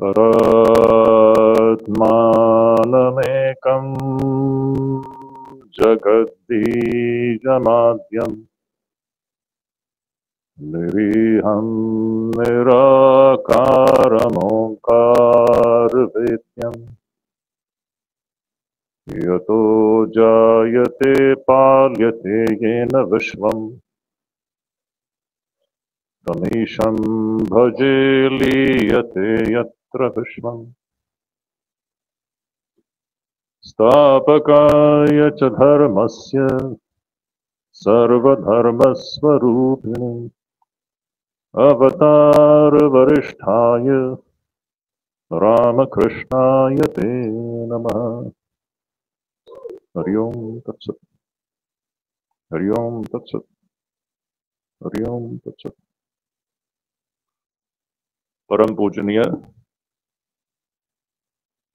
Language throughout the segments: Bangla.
परात्मानमेकं जगद्बीजमाद्यं निरीहं निराकारमोङ्कारवेद्यम् यतो जायते पाल्यते येन विश्वम् तमीशं भजे लीयते यत्र विश्वम् स्थापकाय च धर्मस्य सर्वधर्मस्वरूपिणे अवतारवरिष्ठाय रामकृष्णाय ते नमः। हरि ओम तत्सत्। हरि ओम तत्सत्। हरि ओम तत्सत्। परम पूजनीय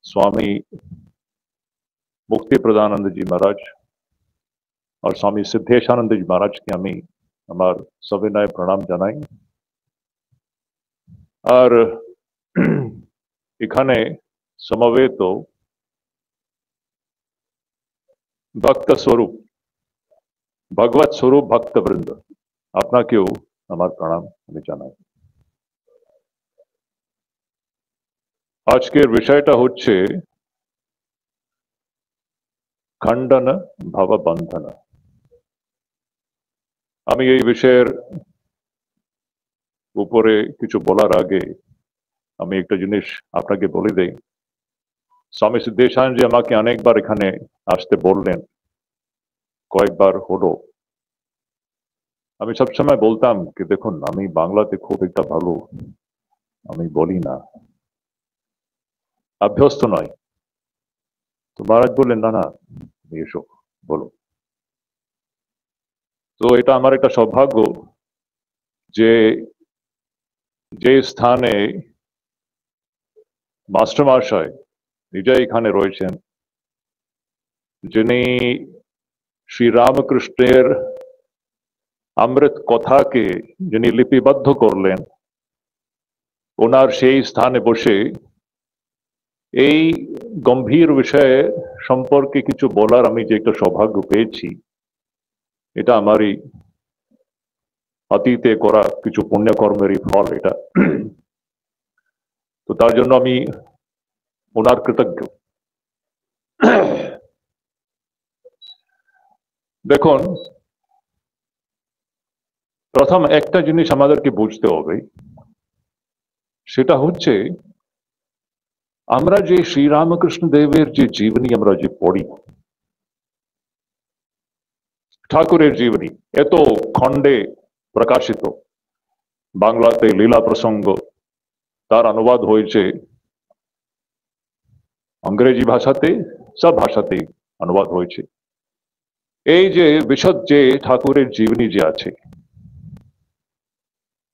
स्वामी मुक्ति प्रदानंद जी महाराज और स्वामी सिद्धेशानंद जी महाराज के আমি আমার সবিনয় প্রণাম জানাই। আর এখানে সমবেত ভক্ত স্বরূপ ভগবত স্বরূপ ভক্তবৃন্দ আপনাকেও আমার প্রণাম আমি জানাই। আজকের বিষয়টা হচ্ছে খণ্ডন ভববন্ধন। আমি এই বিষয়ের উপরে কিছু বলার আগে আমি একটা জিনিস আপনাকে বলে দেই। স্বামী সিদ্ধেশানন্দ জি আমাকে অনেকবার এখানে আসতে বললেন, কয়েকবার হলো। আমি সবসময় বলতাম কি দেখুন আমি বাংলাতে খুব একটা ভালো আমি বলি না, অভ্যস্ত নয়। তো মহারাজ বললেন না না এসো বলো। তো এটা আমার একটা সৌভাগ্য যে যে স্থানে মাস্টার মহাশয় নিজে এখানে রয়েছেন, যিনি শ্রী রামকৃষ্ণের অমৃত কথাকে যিনি লিপিবদ্ধ করলেন, ওনার সেই স্থানে বসে এই গম্ভীর বিষয়ে সম্পর্কে কিছু বলার আমি যে একটা সৌভাগ্য পেয়েছি, এটা আমারই অতীতে করা কিছু পুণ্যকর্মেরই ফল এটা। তো তার জন্য আমি ওনার কৃতজ্ঞ। দেখুন, প্রথম একটা জিনিস আমাদেরকে বুঝতে হবে, সেটা হচ্ছে আমরা যে শ্রীরামকৃষ্ণ দেবের যে জীবনী আমরা যে পড়ি, ঠাকুরের জীবনী এত খণ্ডে প্রকাশিত, বাংলাতে লীলা প্রসঙ্গ, তার অনুবাদ হয়েছে ইংরেজি ভাষাতে, সব ভাষাতেই অনুবাদ হয়েছে। এই যে বিশদ যে ঠাকুরের জীবনী যে আছে,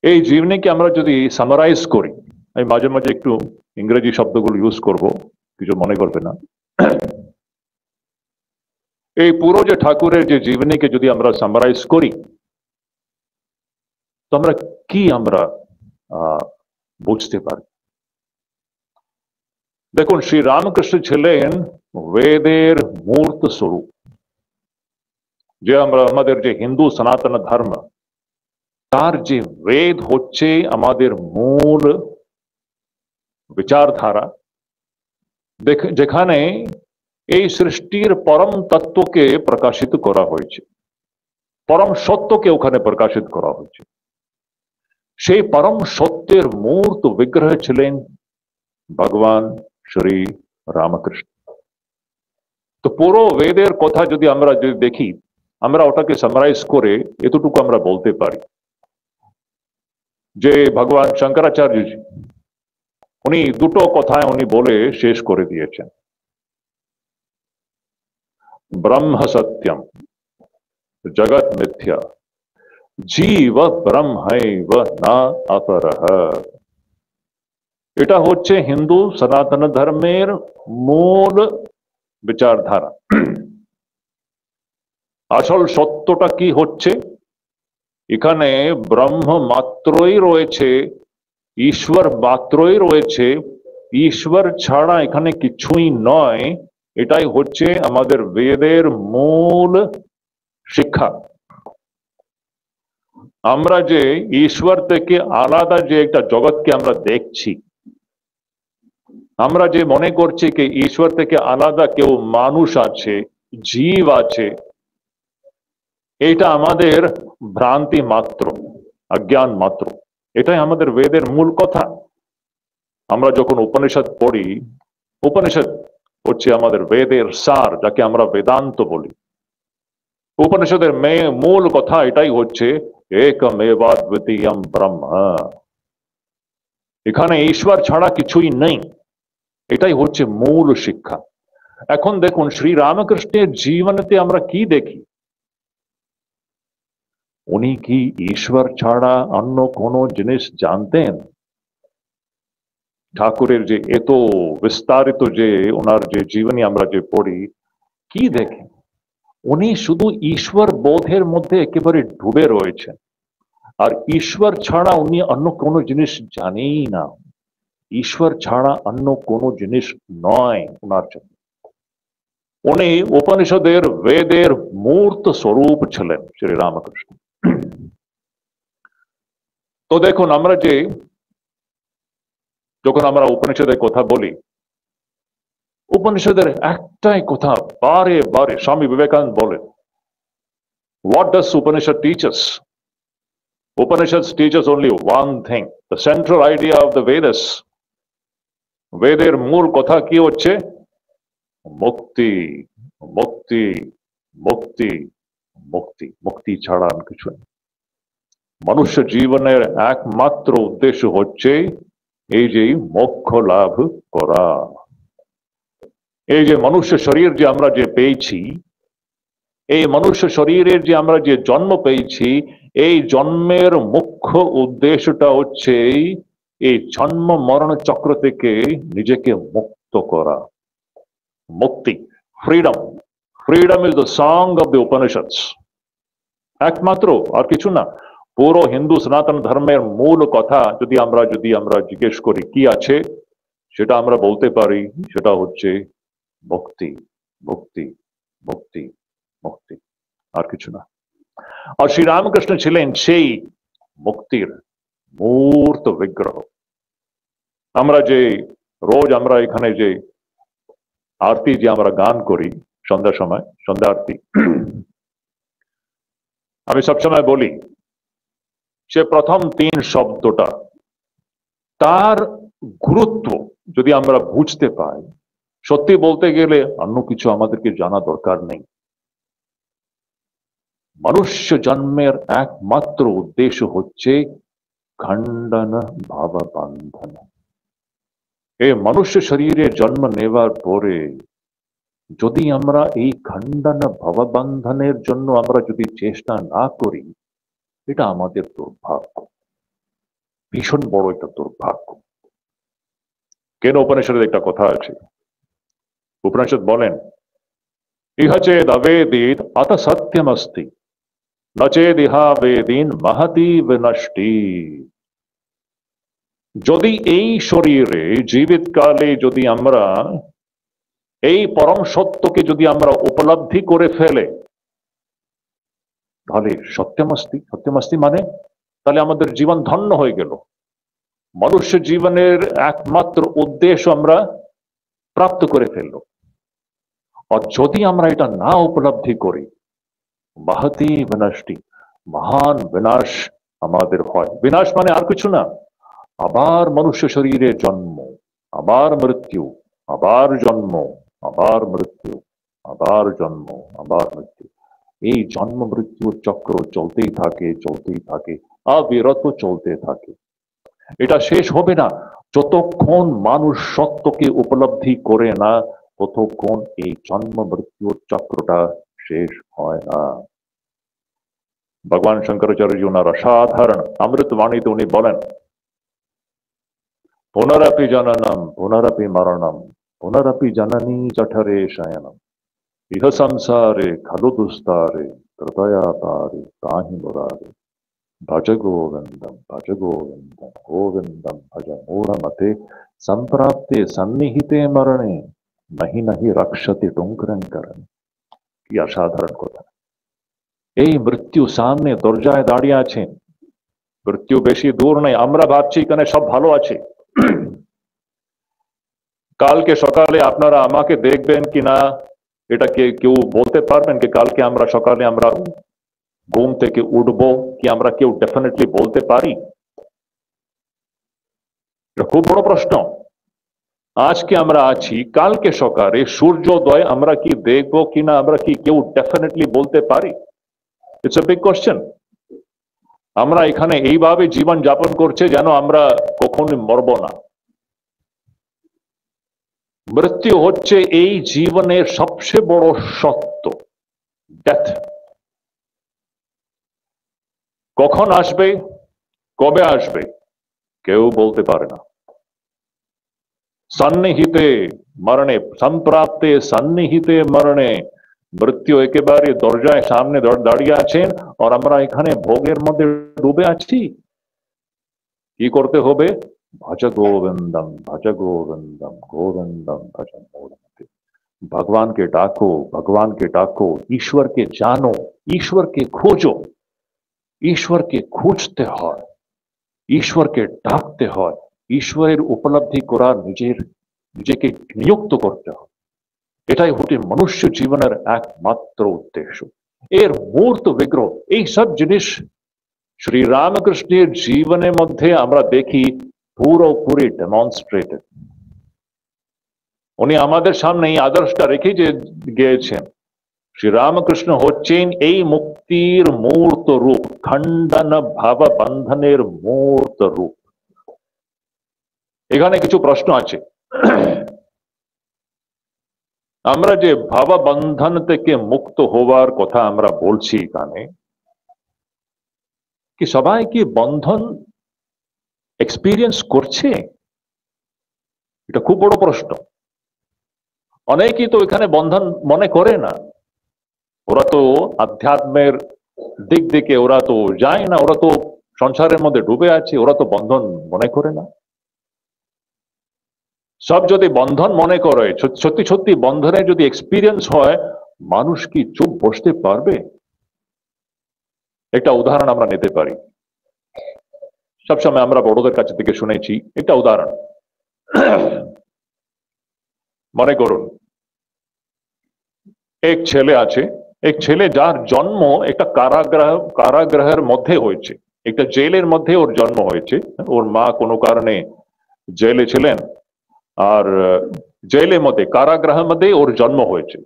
এই জীবনীকে আমরা যদি সামারাইজ করি, আমি মাঝে মাঝে একটু ইংরেজি শব্দগুলো ইউজ করব, কিছু মনে করবে না। এই পুরো যে ঠাকুরের যে জীবনীকে যদি আমরা সামারাইজ করি, তো আমরা কি আমরা বুঝতে পারি। দেখুন, শ্রী রামকৃষ্ণ ছিলেন বেদের মূর্ত স্বরূপ। যে আমরা আমাদের যে হিন্দু সনাতন ধর্ম, তার যে বেদ হচ্ছে আমাদের মূল বিচারধারা, যেখানে এই সৃষ্টির পরম তত্ত্বকে প্রকাশিত করা হয়েছে, পরম সত্যকে ওখানে প্রকাশিত করা হয়েছে। সেই পরম সত্যের মূর্ত বিগ্রহ ছিলেন ভগবান শ্রী রামকৃষ্ণ। তো পুরো বেদের কথা যদি আমরা যদি দেখি, আমরা ওটাকে সামারাইজ করে এতটুকু আমরা বলতে পারি যে ভগবান শঙ্করাচার্যজি উনি দুটো কথায় উনি বলে শেষ করে দিয়েছেন। ব্রহ্ম সত্যম জগৎ মিথ্যা জীব ব্রহ্মৈব না অপরঃ। এটা হচ্ছে হিন্দু সনাতন ধর্মের মূল বিচারধারা। আসল সত্যটা কি হচ্ছে, এখানে ব্রহ্ম মাত্রই রয়েছে, ঈশ্বর মাত্রই রয়েছে, ঈশ্বর ছাড়া এখানে কিছুই নয়, এটাই হচ্ছে আমাদের বেদের মূল শিক্ষা। আমরা যে ঈশ্বর থেকে আলাদা যে একটা জগৎকে আমরা দেখছি, আমরা যে মনে করছি যে ঈশ্বর থেকে আলাদা কেউ মানুষ আছে, জীব আছে, এটা আমাদের ভ্রান্তি মাত্র, অজ্ঞান মাত্র। এটাই আমাদের বেদের মূল কথা। আমরা যখন উপনিষদ পড়ি, উপনিষদ হচ্ছে আমাদের বেদের সার, যাকে আমরা বেদান্ত বলি। উপনিষদের মূল কথা এটাই হচ্ছে একমেবাদ্বিতীয়ম ব্রহ্ম। এখানে ঈশ্বর ছাড়া কিছুই নেই, এটাই হচ্ছে মূল শিক্ষা। এখন দেখুন শ্রী রামকৃষ্ণের জীবনেতে আমরা কি দেখি? উনি কি ঈশ্বর ছাড়া অন্য কোনো জিনিস জানতেন? ঠাকুরের যে এত বিস্তারিত যে ওনার যে জীবনী আমরা যে পড়ি, কি দেখেন? উনি শুধু ঈশ্বর বোধের মধ্যে একেবারে ডুবে রয়েছেন, আর ঈশ্বর ছাড়া উনি অন্য কোনো জিনিস জানেই না। ঈশ্বর ছাড়া অন্য কোনো জিনিস নয় ওনার জন্য। উনি উপনিষদের বেদের মূর্ত স্বরূপ ছিলেন শ্রী রামকৃষ্ণ। তো দেখুন, আমরা যে যখন আমরা উপনিষদের কথা বলি, উপনিষদের একটাই কথা বারে বারে স্বামী বিবেকানন্দ বলেন, what does Upanishad teach us? Upanishads teach us only one thing, the central idea of the Vedas. বেদের মূল কথা কি হচ্ছে? মুক্তি, মুক্তি, মুক্তি, মুক্তি। মুক্তি ছাড়া আর কিছু নেই। মনুষ্য জীবনের একমাত্র উদ্দেশ্য হচ্ছে এই যে মোক্ষ লাভ করা। এই যে মনুষ্য শরীর যে আমরা যে পেয়েছি, এই মনুষ্য শরীরের যে আমরা যে জন্ম পেয়েছি, এই জন্মের মুখ্য উদ্দেশ্যটা হচ্ছে এই জন্ম মরণ চক্র থেকে নিজেকে মুক্ত করা। মুক্তি, freedom. Freedom is the song of the Upanishads. একমাত্র, আর কিছু না। পুরো হিন্দু সনাতন ধর্মের মূল কথা যদি আমরা জিজ্ঞেস করি কি আছে, সেটা আমরা বলতে পারি, সেটা হচ্ছে মুক্তি, মুক্তি, মুক্তি, মুক্তি, আর কিছু না। আর শ্রী রামকৃষ্ণ ছিলেন সেই মুক্তির মূর্ত বিগ্রহ। আমরা যে রোজ আমরা এখানে যে আরতি যে আমরা গান করি সন্ধ্যার সময়, সন্ধ্যা আরতি, আমি সবসময় বলি সে প্রথম 3 শব্দটা, তার গুরুত্ব যদি আমরা বুঝতে পাই, সত্যি বলতে গেলে অন্য কিছু আমাদেরকে জানা দরকার নেই। মনুষ্য জন্মের একমাত্র উদ্দেশ্য হচ্ছে খণ্ডন ভাব বন্ধন। এই মনুষ্য শরীরে জন্ম নেওয়ার পরে যদি আমরা এই খণ্ডন ভববন্ধনের জন্য আমরা যদি চেষ্টা না করি, এটা আমাদের দুর্ভাগ্য, ভীষণ বড় একটা দুর্ভাগ্য। কেন? উপনিষদের একটা কথা আছে, উপনিষদ বলেন ইহ চেদ অবেদিত অত সত্যমস্তি, ন চেদ ইহা বেদিন মহতি বিনষ্টি। যদি এই শরীরে জীবিত কালে যদি আমরা এই পরম সত্যকে যদি আমরা উপলব্ধি করে ফেলে, তাহলে সত্যমস্তি, সত্যমস্তি মানে তাহলে আমাদের জীবন ধন্য হয়ে গেল। মনুষ্য জীবনের একমাত্র উদ্দেশ্য আমরা প্রাপ্ত করে ফেলল। আর যদি আমরা এটা না উপলব্ধি করি, মহতি বিনষ্টি, মহান বিনাশ আমাদের হয়। বিনাশ মানে আর কিছু না, আবার মনুষ্য শরীরে জন্ম, আবার মৃত্যু, আবার জন্ম, আবার মৃত্যু, আবার জন্ম, আবার মৃত্যু। এই জন্ম মৃত্যুর চক্র চলতেই থাকে, চলতেই থাকে, অবিরত চলতে থাকে। এটা শেষ হবে না যতক্ষণ মানুষ সত্যকে উপলব্ধি করে না, ততক্ষণ এই জন্ম মৃত্যুর চক্রটা শেষ হয় না। ভগবান শঙ্করাচার্য ওনার অসাধারণ অমৃতবাণীতে উনি বলেন, পুনরপি জননম পুনরপি মরণম পুনরপি জননী জঠরে শয়নম ইহ সংসারে খলু দুস্তারে কৃপয়া পারে তাহি মুরারে ভজ গোবিন্দম, ভজ গোবিন্দম, গোবিন্দম ভজ মূঢ়মতে संप्राप्ते सन्निहिते मरणे नहीं नहीं रक्षति टुंकरंकरण। কি অসাধারণ কথা! এই মৃত্যু সামনে দরজায় দাঁড়িয়ে আছেন। মৃত্যু বেশি দূর নেই, আমরা ভাবছি এখানে সব ভালো আছে। কালকে সকালে আপনারা আমাকে দেখবেন কিনা এটা কেউ বলতে পারবেন কি? কালকে আমরা সকালে আমরা ঘুম থেকে উঠবো কি আমরা কেউ ডেফিনেটলি বলতে পারি? এটা খুব বড় প্রশ্ন। আজকে আমরা আছি, কালকে সকালে সূর্যোদয় আমরা কি দেখবো কিনা আমরা কি কেউ ডেফিনেটলি বলতে পারি? It's a big question. আমরা এখানে এইভাবে জীবন যাপন করছে যেন আমরা কখনো মরব না। মৃত্যু হচ্ছে এই জীবনের সবচেয়ে বড় সত্য, ডেথ। কখন আসবে, কবে আসবে কেউ বলতে পারে না। সন্নিহিতে মরণে, সম্প্রাপ্তে সন্নিহিতে মরণে, মৃত্যু একেবারে দরজায় সামনে দাঁড়িয়ে আছেন, আর আমরা এখানে ভোগের মধ্যে ডুবে আছি। কি করতে হবে? ভজ গোবিন্দম ভজ গোবিন্দম गोविंदम भज मूढ़मते। भगवान के डाको, भगवान के डाको, ईश्वर के जानो, ईश्वर के खोजो। ईश्वर के খুঁজতে হয়, ঈশ্বরকে ডাকতে হয়, ঈশ্বরের উপলব্ধি করার নিজেকে নিযুক্ত করতে হয়। এটাই হচ্ছে মনুষ্য জীবনের একমাত্র উদ্দেশ্য। এর মূর্ত বিগ্রহ এই সব জিনিস শ্রী রামকৃষ্ণের জীবনের মধ্যে আমরা দেখি পুরোপুরি ডেমনস্ট্রেটেড। উনি আমাদের সামনে এই আদর্শটা রেখে গিয়েছেন। শ্রী রামকৃষ্ণ হচ্ছেন এই মুক্তির মূর্ত রূপ, খণ্ডন ভাব বন্ধনের মূর্ত রূপ। এখানে কিছু প্রশ্ন আছে। আমরা যে ভাববন্ধন থেকে মুক্ত হওয়ার কথা আমরা বলছি এখানে, কি সবাই কি বন্ধন এক্সপিরিয়েন্স করছে? এটা খুব বড় প্রশ্ন। অনেকেই তো এখানে বন্ধন মনে করে না। ওরা তো আধ্যাত্মের দিক দিকে ওরা তো যায় না, ওরা তো সংসারের মধ্যে ডুবে আছে, ওরা তো বন্ধন মনে করে না। সব যদি বন্ধন মনে করে, সত্যি সত্যি বন্ধনে যদি এক্সপিরিয়েন্স হয়, মানুষ কি চুপ বসতে পারবে? একটা উদাহরণ আমরা নিতে পারি, সবসময় আমরা বড়দের কাছে থেকে শুনেছি একটা উদাহরণ। মনে করুন এক ছেলে আছে, এক ছেলে যার জন্ম একটা কারাগ্রহের মধ্যে হয়েছে, একটা জেলের মধ্যে ওর জন্ম হয়েছে। ওর মা কোনো কারণে জেলে ছিলেন, আর জেলের মধ্যে কারাগ্রহের মধ্যে ওর জন্ম হয়েছে।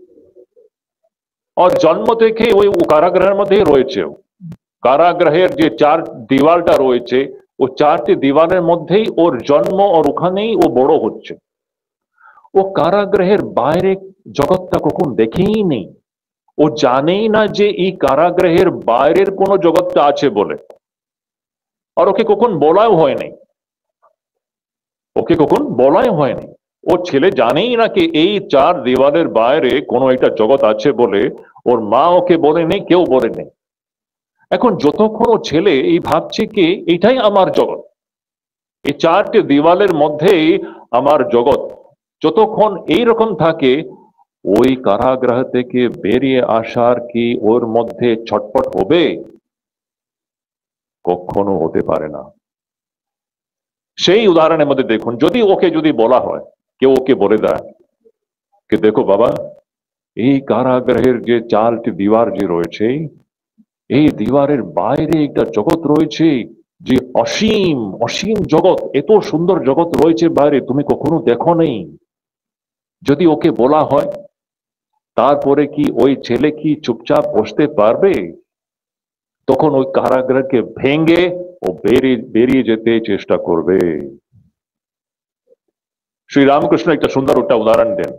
আর জন্ম থেকে ওই কারাগ্রহের মধ্যে রয়েছে। কারাগ্রহের যে চার দিওয়ালটা রয়েছে, ও চারটি দিওয়ালের মধ্যেই ওর জন্ম, আর ওখানেই ও বড় হচ্ছে। ও কারাগ্রহের বাইরে জগৎটা কখন দেখেই নেই। ও জানেই না যে এই কারাগ্রহের বাইরের কোন জগৎটা আছে বলে। আর ওকে কখন বলাও হয়নি, ওকে কখন বলাই হয়নি। ও ছেলে জানেই না কি এই চার দেওয়ালের বাইরে কোনো একটা জগৎ আছে বলে। ওর মা ওকে বলেনি, কেউ বলেনি। এখন যতক্ষণ ও ছেলে এই ভাবছে কি এটাই আমার জগৎ, এই চারটি দেওয়ালের মধ্যেই আমার জগৎ, যতক্ষণ এইরকম থাকে, ওই কারাগ্রহ থেকে বেরিয়ে আসার কি ওর মধ্যে ছটপট হবে? কখনো হতে পারে না। সেই উদাহরণের মধ্যে দেখুন, যদি বলা হয়, কেউ ওকে বলে দেয় कि देखो बाबा, এই কারাগ্রহের যে চারটি দিওয়ার যে রয়েছে, এই দিওয়ারের বাইরে একটা জগৎ রয়েছে, যে অসীম অসীম জগৎ, এত সুন্দর জগৎ রয়েছে বাইরে, তুমি কখনো দেখো নেই। যদি ওকে বলা হয়, তারপরে কি ওই ছেলে কি চুপচাপ বসতে পারবে? তখন ওই কারাগ্রহকে ভেঙে ও বেরিয়ে যেতে চেষ্টা করবে। শ্রী রামকৃষ্ণ একটা সুন্দর একটা উদাহরণ দেন।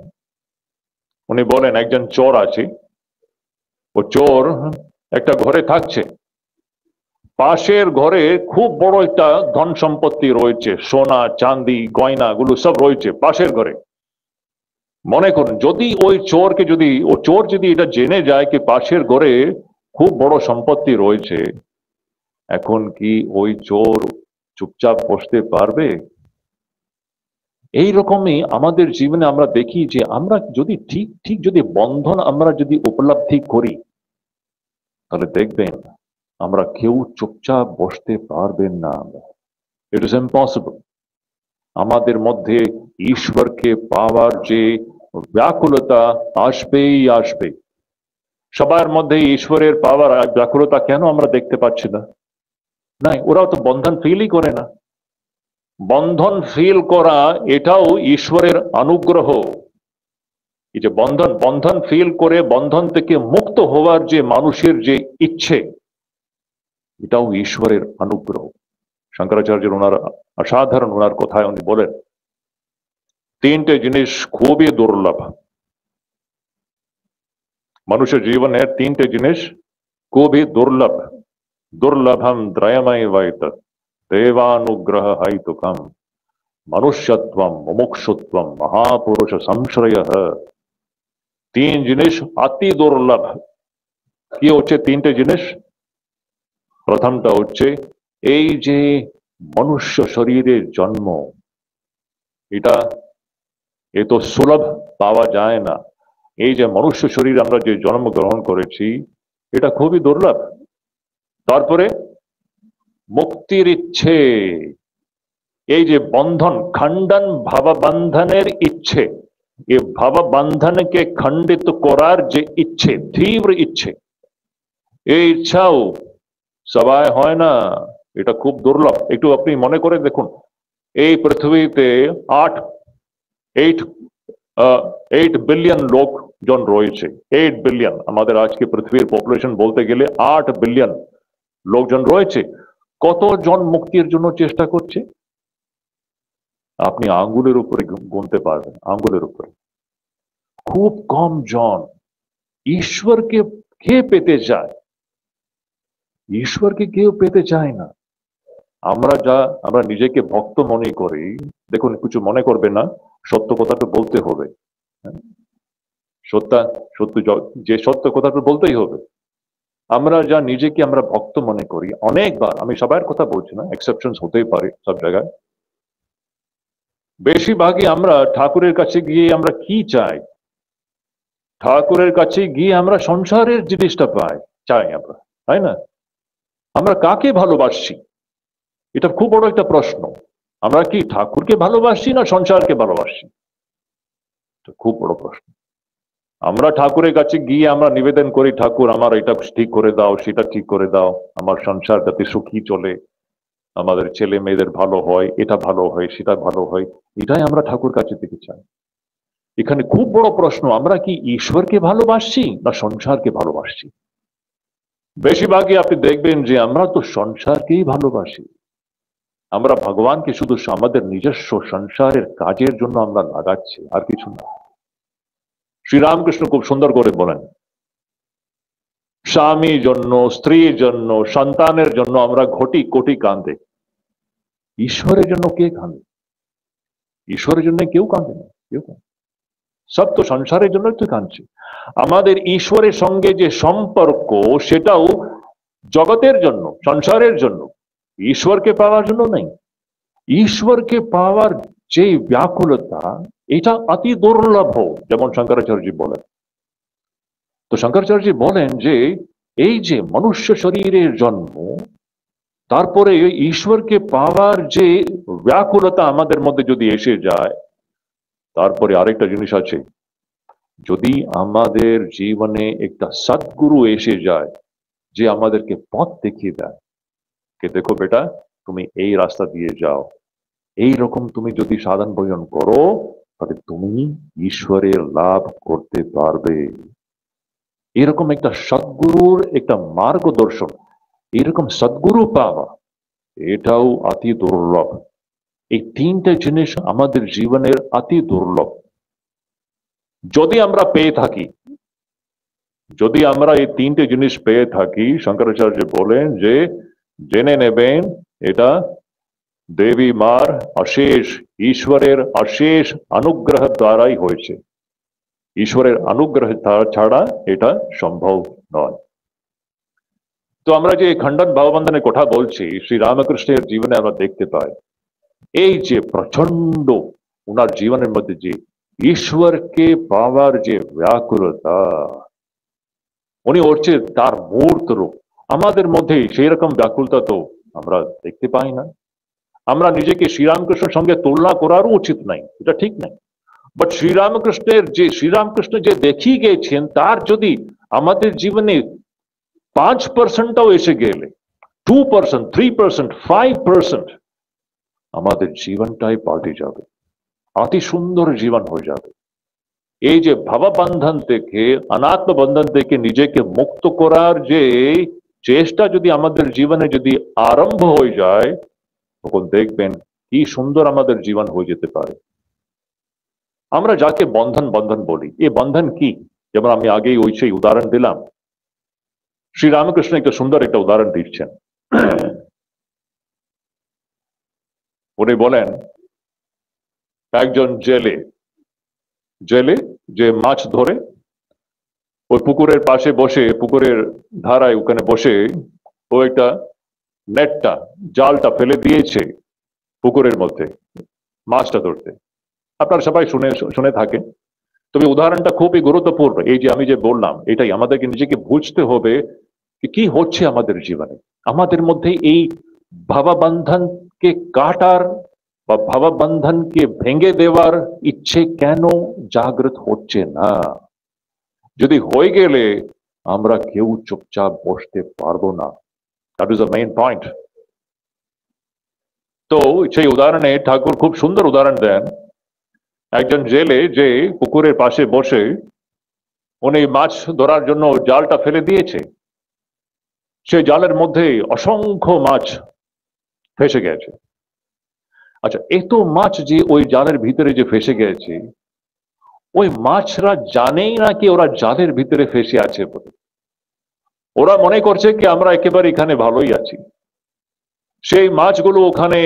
উনি বলেন একজন চোর আছে, ও চোর একটা ঘরে থাকছে। পাশের ঘরে খুব বড় একটা ধন সম্পত্তি রয়েছে, সোনা চাঁদি গয়না গুলো সব রয়েছে পাশের ঘরে। মনে করুন যদি ওই চোর যদি এটা জেনে যায় কি পাশের ঘরে খুব বড় সম্পত্তি রয়েছে, এখন কি ওই চোর চুপচাপ বসতে পারবে? এই রকমই আমাদের জীবনে আমরা দেখি যে আমরা যদি ঠিক ঠিক যদি বন্ধন আমরা যদি উপলব্ধি করি, তাহলে দেখবেন আমরা কেউ চুপচাপ বসতে পারবেন না। It is impossible. আমাদের মধ্যে ঈশ্বরকে পাওয়ার যে ব্যাকুলতা আসবেই আসবে। সবার মধ্যে ঈশ্বরের পাওয়ার ব্যাকুলতা কেন আমরা দেখতে পাচ্ছি না? নাই, ওরাও তো বন্ধন ফিলই করে না। বন্ধন ফিল করা এটাও ঈশ্বরের অনুগ্রহ। এই যে বন্ধন বন্ধন ফিল করে বন্ধন থেকে মুক্ত হওয়ার যে মানুষের যে ইচ্ছে, এটাও ঈশ্বরের অনুগ্রহ। শঙ্করাচার্যের ওনার অসাধারণ ওনার কথায় উনি বলেন, তিনটে জিনিস খুবই দুর্লভ মানুষের জীবনে, তিনটে জিনিস খুবই দুর্লভ। দুর্লভম ত্রয়ময় বৈত দেবানুগ্রহ হেতুকম মনুষ্যত্বম মুমুক্ষুত্বম মহাপুরুষ সংশ্রয়। তিন জিনিস অতি দুর্লভ। কি হচ্ছে তিনটে জিনিস? প্রথমটা হচ্ছে এই যে মনুষ্য শরীরের জন্ম, এটা এত সুলভ পাওয়া যায় না। এই যে মনুষ্য শরীর আমরা যে জন্মগ্রহণ করেছি, এটা খুবই দুর্লভ। তারপরে মুক্তির ইচ্ছে, এই যে বন্ধন খণ্ডন ভাববন্ধনের ইচ্ছে, এই ভাববন্ধনকে খণ্ডিত করার যে ইচ্ছে, তীব্র ইচ্ছে, এই ইচ্ছাও সবাই হয় না। এটা খুব দুর্লভ। একটু আপনি মনে করে দেখুন, এই পৃথিবীতে 8 বিলিয়ন লোকজন রয়েছে। 8 বিলিয়ন, আমাদের আজকে পৃথিবীর পপুলেশন বলতে গেলে 8 বিলিয়ন লোকজন রয়েছে। কতজন মুক্তির জন্য চেষ্টা করছে? আপনি আঙ্গুলের উপরে গুনতে পারবেন, আঙ্গুলের উপরে। খুব কম জন ঈশ্বরকে কে পেতে চায়? ঈশ্বরকে কেউ পেতে চায় না। আমরা নিজেকে ভক্ত মনে করি। দেখুন, কিছু মনে করবে না, সত্য কথাটা বলতে হবে। সত্য সত্য যে সত্য কথাটা বলতেই হবে। আমরা নিজেকে আমরা ভক্ত মনে করি অনেকবার, আমি সবার কথা বলছি না, এক্সেপশন হতেই পারে সব জায়গায়। বেশিরভাগই আমরা ঠাকুরের কাছে গিয়ে আমরা কি চাই? ঠাকুরের কাছে গিয়ে আমরা সংসারের জিনিসটা চাই আমরা, তাই না? আমরা কাকে ভালোবাসছি? এটা খুব বড় একটা প্রশ্ন। আমরা কি ঠাকুরকে ভালোবাসি না সংসারকে ভালোবাসি? খুব বড় প্রশ্ন। আমরা ঠাকুরের কাছে গিয়ে আমরা নিবেদন করি, ঠাকুর আমার এটা ঠিক করে দাও, সেটা ঠিক করে দাও, আমার সংসার যাতে সুখী চলে, আমাদের ছেলে মেয়েদের ভালো হয়, এটা ভালো হয়, সেটা ভালো হয়, এটাই আমরা ঠাকুর কাছে থেকে চাই। এখানে খুব বড় প্রশ্ন, আমরা কি ঈশ্বরকে ভালোবাসছি না সংসারকে ভালোবাসছি? বেশিরভাগই আপনি দেখবেন যে আমরা তো সংসারকেই ভালোবাসি। আমরা ভগবানকে শুধু আমাদের নিজস্ব সংসারের কাজের জন্য আমরা লাগাচ্ছি, আর কিছু না। শ্রীরামকৃষ্ণ খুব সুন্দর করে বলেন, স্বামীর জন্য, স্ত্রীর জন্য, সন্তানের জন্য আমরা ঘটি কোটি কাঁদে, ঈশ্বরের জন্য কে কাঁদে? ঈশ্বরের জন্য কেউ কাঁদে না, কেউ কাঁদে। সব তো সংসারের জন্য তো কাঁদছে। আমাদের ঈশ্বরের সঙ্গে যে সম্পর্ক, সেটাও জগতের জন্য, সংসারের জন্য, ঈশ্বরকে পাওয়ার জন্য নেই। ঈশ্বরকে পাওয়ার যে ব্যাকুলতা, এটা অতি দুর্লভ, যেমন শঙ্করাচার্য বলেন। তো শঙ্করাচার্য বলেন যে এই যে মনুষ্য শরীরের জন্ম, তারপরে ঈশ্বরকে পাওয়ার যে ব্যাকুলতা আমাদের মধ্যে যদি এসে যায়, তারপরে আরেকটা জিনিস আছে, যদি আমাদের জীবনে একটা সদ্গুরু এসে যায়, যে আমাদেরকে পথ দেখিয়ে দেয়, কে দেখো বেটা, তুমি এই রাস্তা দিয়ে যাও, এই রকম তুমি যদি সাধন ভজন করো, তাহলে তুমি ঈশ্বরের লাভ করতে পারবে। এরকম একটা সদ্গুরুর একটা মার্গদর্শন, এরকম সদ্গুরু পাওয়া, এটাও অতি দুর্লভ। এই তিনটা জিনিস আমাদের জীবনের অতি দুর্লভ। যদি আমরা পেয়ে থাকি, যদি আমরা এই তিনটে জিনিস পেয়ে থাকি, শঙ্করাচার্য বলেন যে জেনে নেবেন এটা দেবী মার অশেষ, ঈশ্বরের অশেষ অনুগ্রহ দ্বারাই হয়েছে। ঈশ্বরের অনুগ্রহ ছাড়া এটা সম্ভব নয়। তো আমরা যে খণ্ডন ভাববন্ধনের কথা বলছি, শ্রী রামকৃষ্ণের জীবনে আমরা দেখতে পাই এই যে প্রচন্ড ওনার জীবনের মধ্যে যে ঈশ্বরকে পাওয়ার যে ব্যাকুলতা, উনি হচ্ছে তার মূর্ত রূপ। আমাদের মধ্যে সেই রকম ব্যাকুলতা তো আমরা দেখতে পাই না। আমরা নিজেকে শ্রীরামকৃষ্ণের সঙ্গে তুলনা করারও উচিত নাই, এটা ঠিক নাই। বাট শ্রীরামকৃষ্ণ যে দেখিয়ে গেছেন, তার যদি আমাদের জীবনে 5%টাও এসে গেলে, 2%, 3%, 5%, আমাদের জীবনটাই পাল্টে যাবে, অতি সুন্দর জীবন হয়ে যাবে। এই যে ভাববন্ধন থেকে, অনাত্ম বন্ধন থেকে নিজেকে মুক্ত করার যে চেষ্টা যদি আমাদের জীবনে যদি আরম্ভ হয়ে যায়, তখন দেখবেন কি সুন্দর আমাদের জীবন হয়ে যেতে পারে। আমরা যাকে বন্ধন বন্ধন বলি, এই বন্ধন কি? যেমন আমি আগেই ওই সেই উদাহরণ দিলাম, শ্রীরামকৃষ্ণ একটা সুন্দর একটা উদাহরণ দিচ্ছেন। উনি বলেন, একজন জেলে যে মাছ ধরে, ওই পুকুরের পাশে বসে, পুকুরের ধারায় ওখানে বসে ও একটা জালটা ফেলে দিয়েছে পুকুরের মধ্যে মাছটা ধরতে। আপনারা সবাই শুনে থাকেন। তবে উদাহরণটা খুবই গুরুত্বপূর্ণ। এই যে আমি যে বললাম, এটাই আমাদেরকে নিজেকে বুঝতে হবে কি হচ্ছে আমাদের জীবনে। আমাদের মধ্যে এই ভাববন্ধনকে কাটার বা ভাববন্ধনকে ভেঙে দেওয়ার ইচ্ছে কেন জাগ্রত হচ্ছে না? যদি হয়ে গেলে আমরা কেউ চুপচাপ বসতে পারবো না। That is the main point. তো সেই উদাহরণে ঠাকুর খুব সুন্দর উদাহরণ দেন। একজন জেলে যে পুকুরের পাশে বসে উনি মাছ ধরার জন্য জালটা ফেলে দিয়েছে, সেই জালের মধ্যে অসংখ্য মাছ ফেসে গেছে। আচ্ছা, এত মাছ যে ওই জালের ভিতরে যে ফেসে গেছে, ওই মাছরা জানেই না কি ওরা জালের ভিতরে ফেসে আছে বলে। ওরা মনে করছে কি আমরা একেবারে এখানে ভালোই আছি। সেই মাছগুলো ওখানে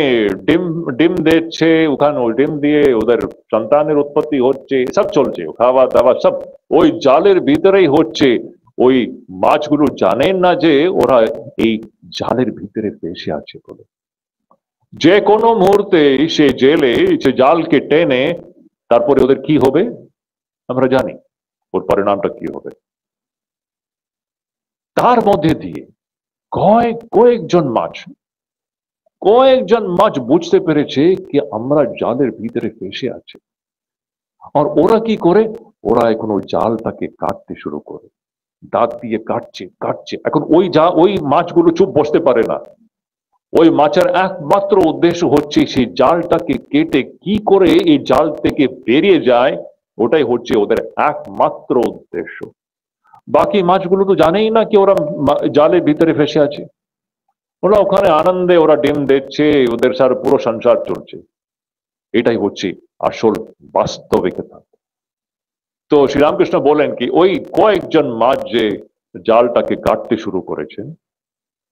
ডিম ডিম দিচ্ছে, ওখানে ওই ডিম দিয়ে ওদের সন্তানের উৎপত্তি হচ্ছে, সব চলছে, খাওয়া দাওয়া সব ওই জালের ভিতরেই হচ্ছে। ওই মাছগুলো জানেন না যে ওরা এই জালের ভিতরে ফেসে আছে বলে। যে কোনো মুহূর্তে সে জেলে সে জালকে টেনে, তারপরে ওদের কি হবে আমরা জানি, ওর পরিণামটা কি হবে। তার মধ্যে দিয়ে কয়েকজন মাছ বুঝতে পেরেছে কি আমরা জালের ভিতরে ফেসে আছি। আর ওরা কি করে, ওরা এখন ওই জালটাকে কাটতে শুরু করে, দাঁত দিয়ে কাটছে কাটছে। এখন ওই মাছগুলো চুপ বসতে পারে না। ওই মাছের একমাত্র উদ্দেশ্য হচ্ছে সেই জালটাকে কেটে কি করে এই জাল থেকে বেরিয়ে যায়, ওটাই হচ্ছে ওদের একমাত্র উদ্দেশ্য। বাকি মাছগুলো তো জানেই না কি ওরা জালের ভিতরে ফেসে আছে। ওরা ওখানে আনন্দে ওরা ডিম দিচ্ছে, ওদের সার পুরো সংসার চলছে। এটাই হচ্ছে আসল বাস্তবিকতা। তো শ্রীরামকৃষ্ণ বলেন কি ওই কয়েকজন মাছ যে জালটাকে কাটতে শুরু করেছেন,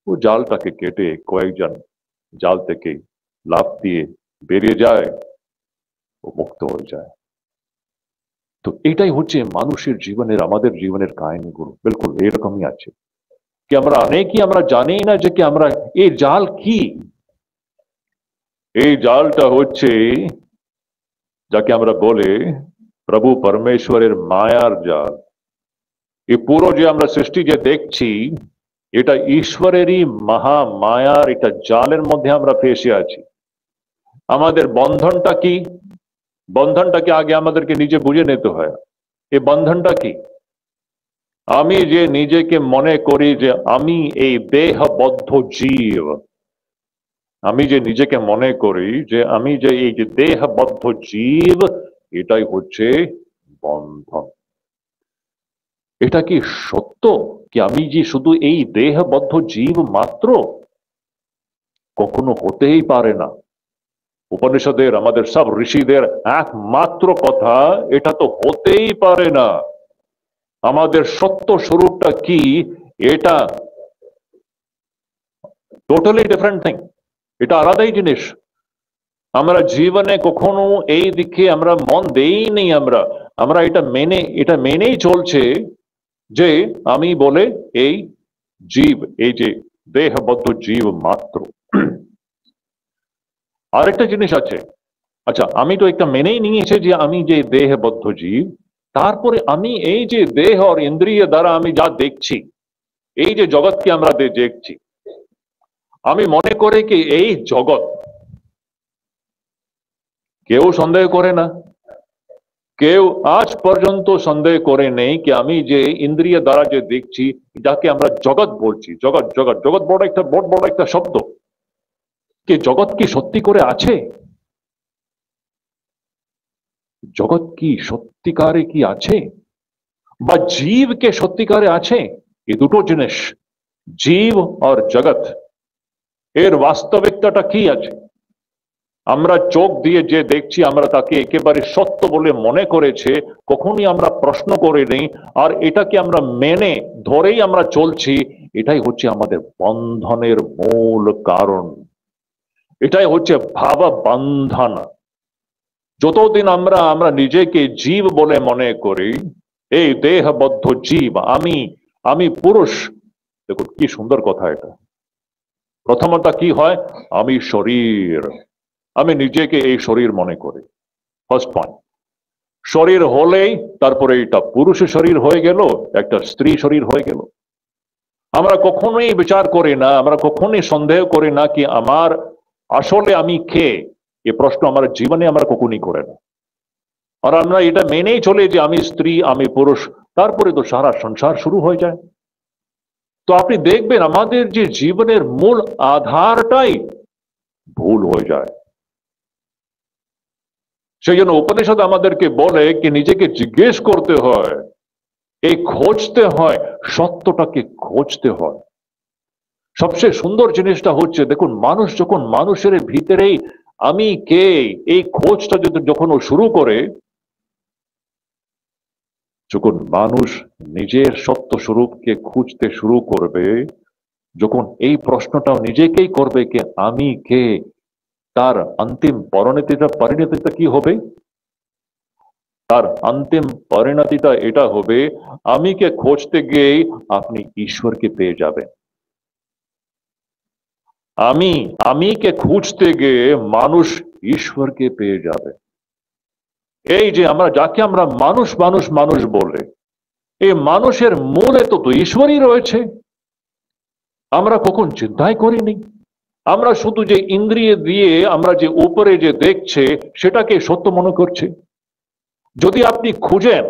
ও জালটাকে কেটে কয়েকজন জাল থেকে লাফ দিয়ে বেরিয়ে যায়, ও মুক্ত হয়ে যায়। তো এটাই হচ্ছে মানুষের জীবনের, আমাদের জীবনের কাহিনীগুলো বিলকুল এরকমই আছে। কি আমরা অনেকেই আমরা জানি না যে কি আমরা এই জাল কি। এই জালটা হচ্ছে যাকে আমরা বলে প্রভু পরমেশ্বরের মায়ার জাল। এই পুরো যে আমরা সৃষ্টি যে দেখছি, এটা ঈশ্বরেরই মহা মায়ার এটা জালের মধ্যে আমরা ফেসে আছি। আমাদের বন্ধনটা কি? বন্ধনটাকে আগে আমাদেরকে নিজে বুঝে নিতে হয়। এই বন্ধনটা কি? আমি যে নিজেকে মনে করি যে আমি এই দেহবদ্ধ জীব, আমি যে নিজেকে মনে করি যে আমি যে এই যে দেহবদ্ধ জীব, এটাই হচ্ছে বন্ধন। এটা কি সত্য কি আমি যে শুধু এই দেহবদ্ধ জীব মাত্র? কখনো হতেই পারে না। উপনিষদের আমাদের সব ঋষিদের একমাত্র কথা, এটা তো হতেই পারে না। আমাদের সত্য স্বরূপটা কি, এটা টোটালি ডিফারেন্ট থিং, এটা আলাদাই জিনিস। আমরা জীবনে কখনো এই দিকে আমরা মন দেইনি। আমরা এটা মেনেই চলছে যে আমি বলে এই জীব, এই যে দেহবদ্ধ জীব মাত্র। আরেকটা জিনিস আছে, আচ্ছা, আমি তো একটা মেনেই নিয়েছি যে আমি যে দেহবদ্ধ জীব, তারপরে আমি এই যে দেহ আর ইন্দ্রিয় দ্বারা আমি যা দেখছি, এই যে জগৎকে আমরা দেখছি, আমি মনে করি কি এই জগৎ, কেউ সন্দেহ করে না, কেউ আজ পর্যন্ত সন্দেহ করে নেই কি আমি যে ইন্দ্রিয় দ্বারা যে দেখছি, যাকে আমরা জগৎ বলছি, জগৎ জগৎ জগৎ বড় একটা শব্দ, কি জগৎ কি সত্যি করে আছে? জগৎ কি সত্যিকারে কি আছে? বা জীব কে সত্যিকারে আছে? এই দুটো জিনিস, জীব আর জগৎ, এর বাস্তবিকতাটা কি আছে? আমরা চোখ দিয়ে যে দেখছি, আমরা তাকে একেবারে সত্য বলে মনে করেছে, কখনই আমরা প্রশ্ন করিনি, আর এটাকে আমরা মেনে ধরেই আমরা চলছি। এটাই হচ্ছে আমাদের বন্ধনের মূল কারণ, এটাই হচ্ছে ভাব বন্ধন। যতদিন আমরা আমরা নিজেকে জীব বলে মনে করি, এই দেহবদ্ধ জীব, আমি আমি পুরুষ, দেখুন কি সুন্দর কথা এটা। প্রথমত কি হয়, আমি শরীর, আমি নিজেকে এই শরীর মনে করি, ফার্স্ট পয়েন্ট। শরীর হলেই তারপরে এটা পুরুষ শরীর হয়ে গেল, একটা স্ত্রী শরীর হয়ে গেল। আমরা কখনোই বিচার করি না, আমরা কখনোই সন্দেহ করি না কি আমার আসলে আমি কে, এ প্রশ্ন আমার জীবনে আমরা কখনই করে না। আর আমরা এটা মেনেই চলে যে আমি স্ত্রী, আমি পুরুষ, তারপরে তো সারা সংসার শুরু হয়ে যায়। তো আপনি দেখবেন আমাদের যে জীবনের মূল আধারটাই ভুল হয়ে যায়। সেই জন্য উপনিষদ আমাদেরকে বলে কি নিজেকে জিজ্ঞেস করতে হয়, এই খুঁজতে হয়, সত্যটাকে খুঁজতে হয়। সবচেয়ে সুন্দর জিনিসটা হচ্ছে দেখুন, মানুষ যখন মানুষের ভিতরেই আমি কে এই খোঁজটা যখন ও শুরু করে, যখন মানুষ নিজের সত্য স্বরূপকে খুঁজতে শুরু করবে, যখন এই প্রশ্নটাও নিজেকেই করবে কি আমি কে, তার অন্তিম পরিণতিটা কি হবে? তার অন্তিম পরিণতিটা এটা হবে, আমি কে খুঁজতে গিয়ে আপনি ঈশ্বরকে পেয়ে যাবেন। আমি কে খুঁজতে গিয়ে মানুষ ঈশ্বরকে পেয়ে যাবে। এই যে আমরা যাকে আমরা মানুষ মানুষ মানুষ বলে, এই মানুষের মূলে তো ঈশ্বরই রয়েছে। আমরা কখন চিন্তাই করিনি। আমরা শুধু যে ইন্দ্রিয় দিয়ে আমরা যে উপরে যে দেখছে সেটাকে সত্য মনে করছি। যদি আপনি খুঁজেন,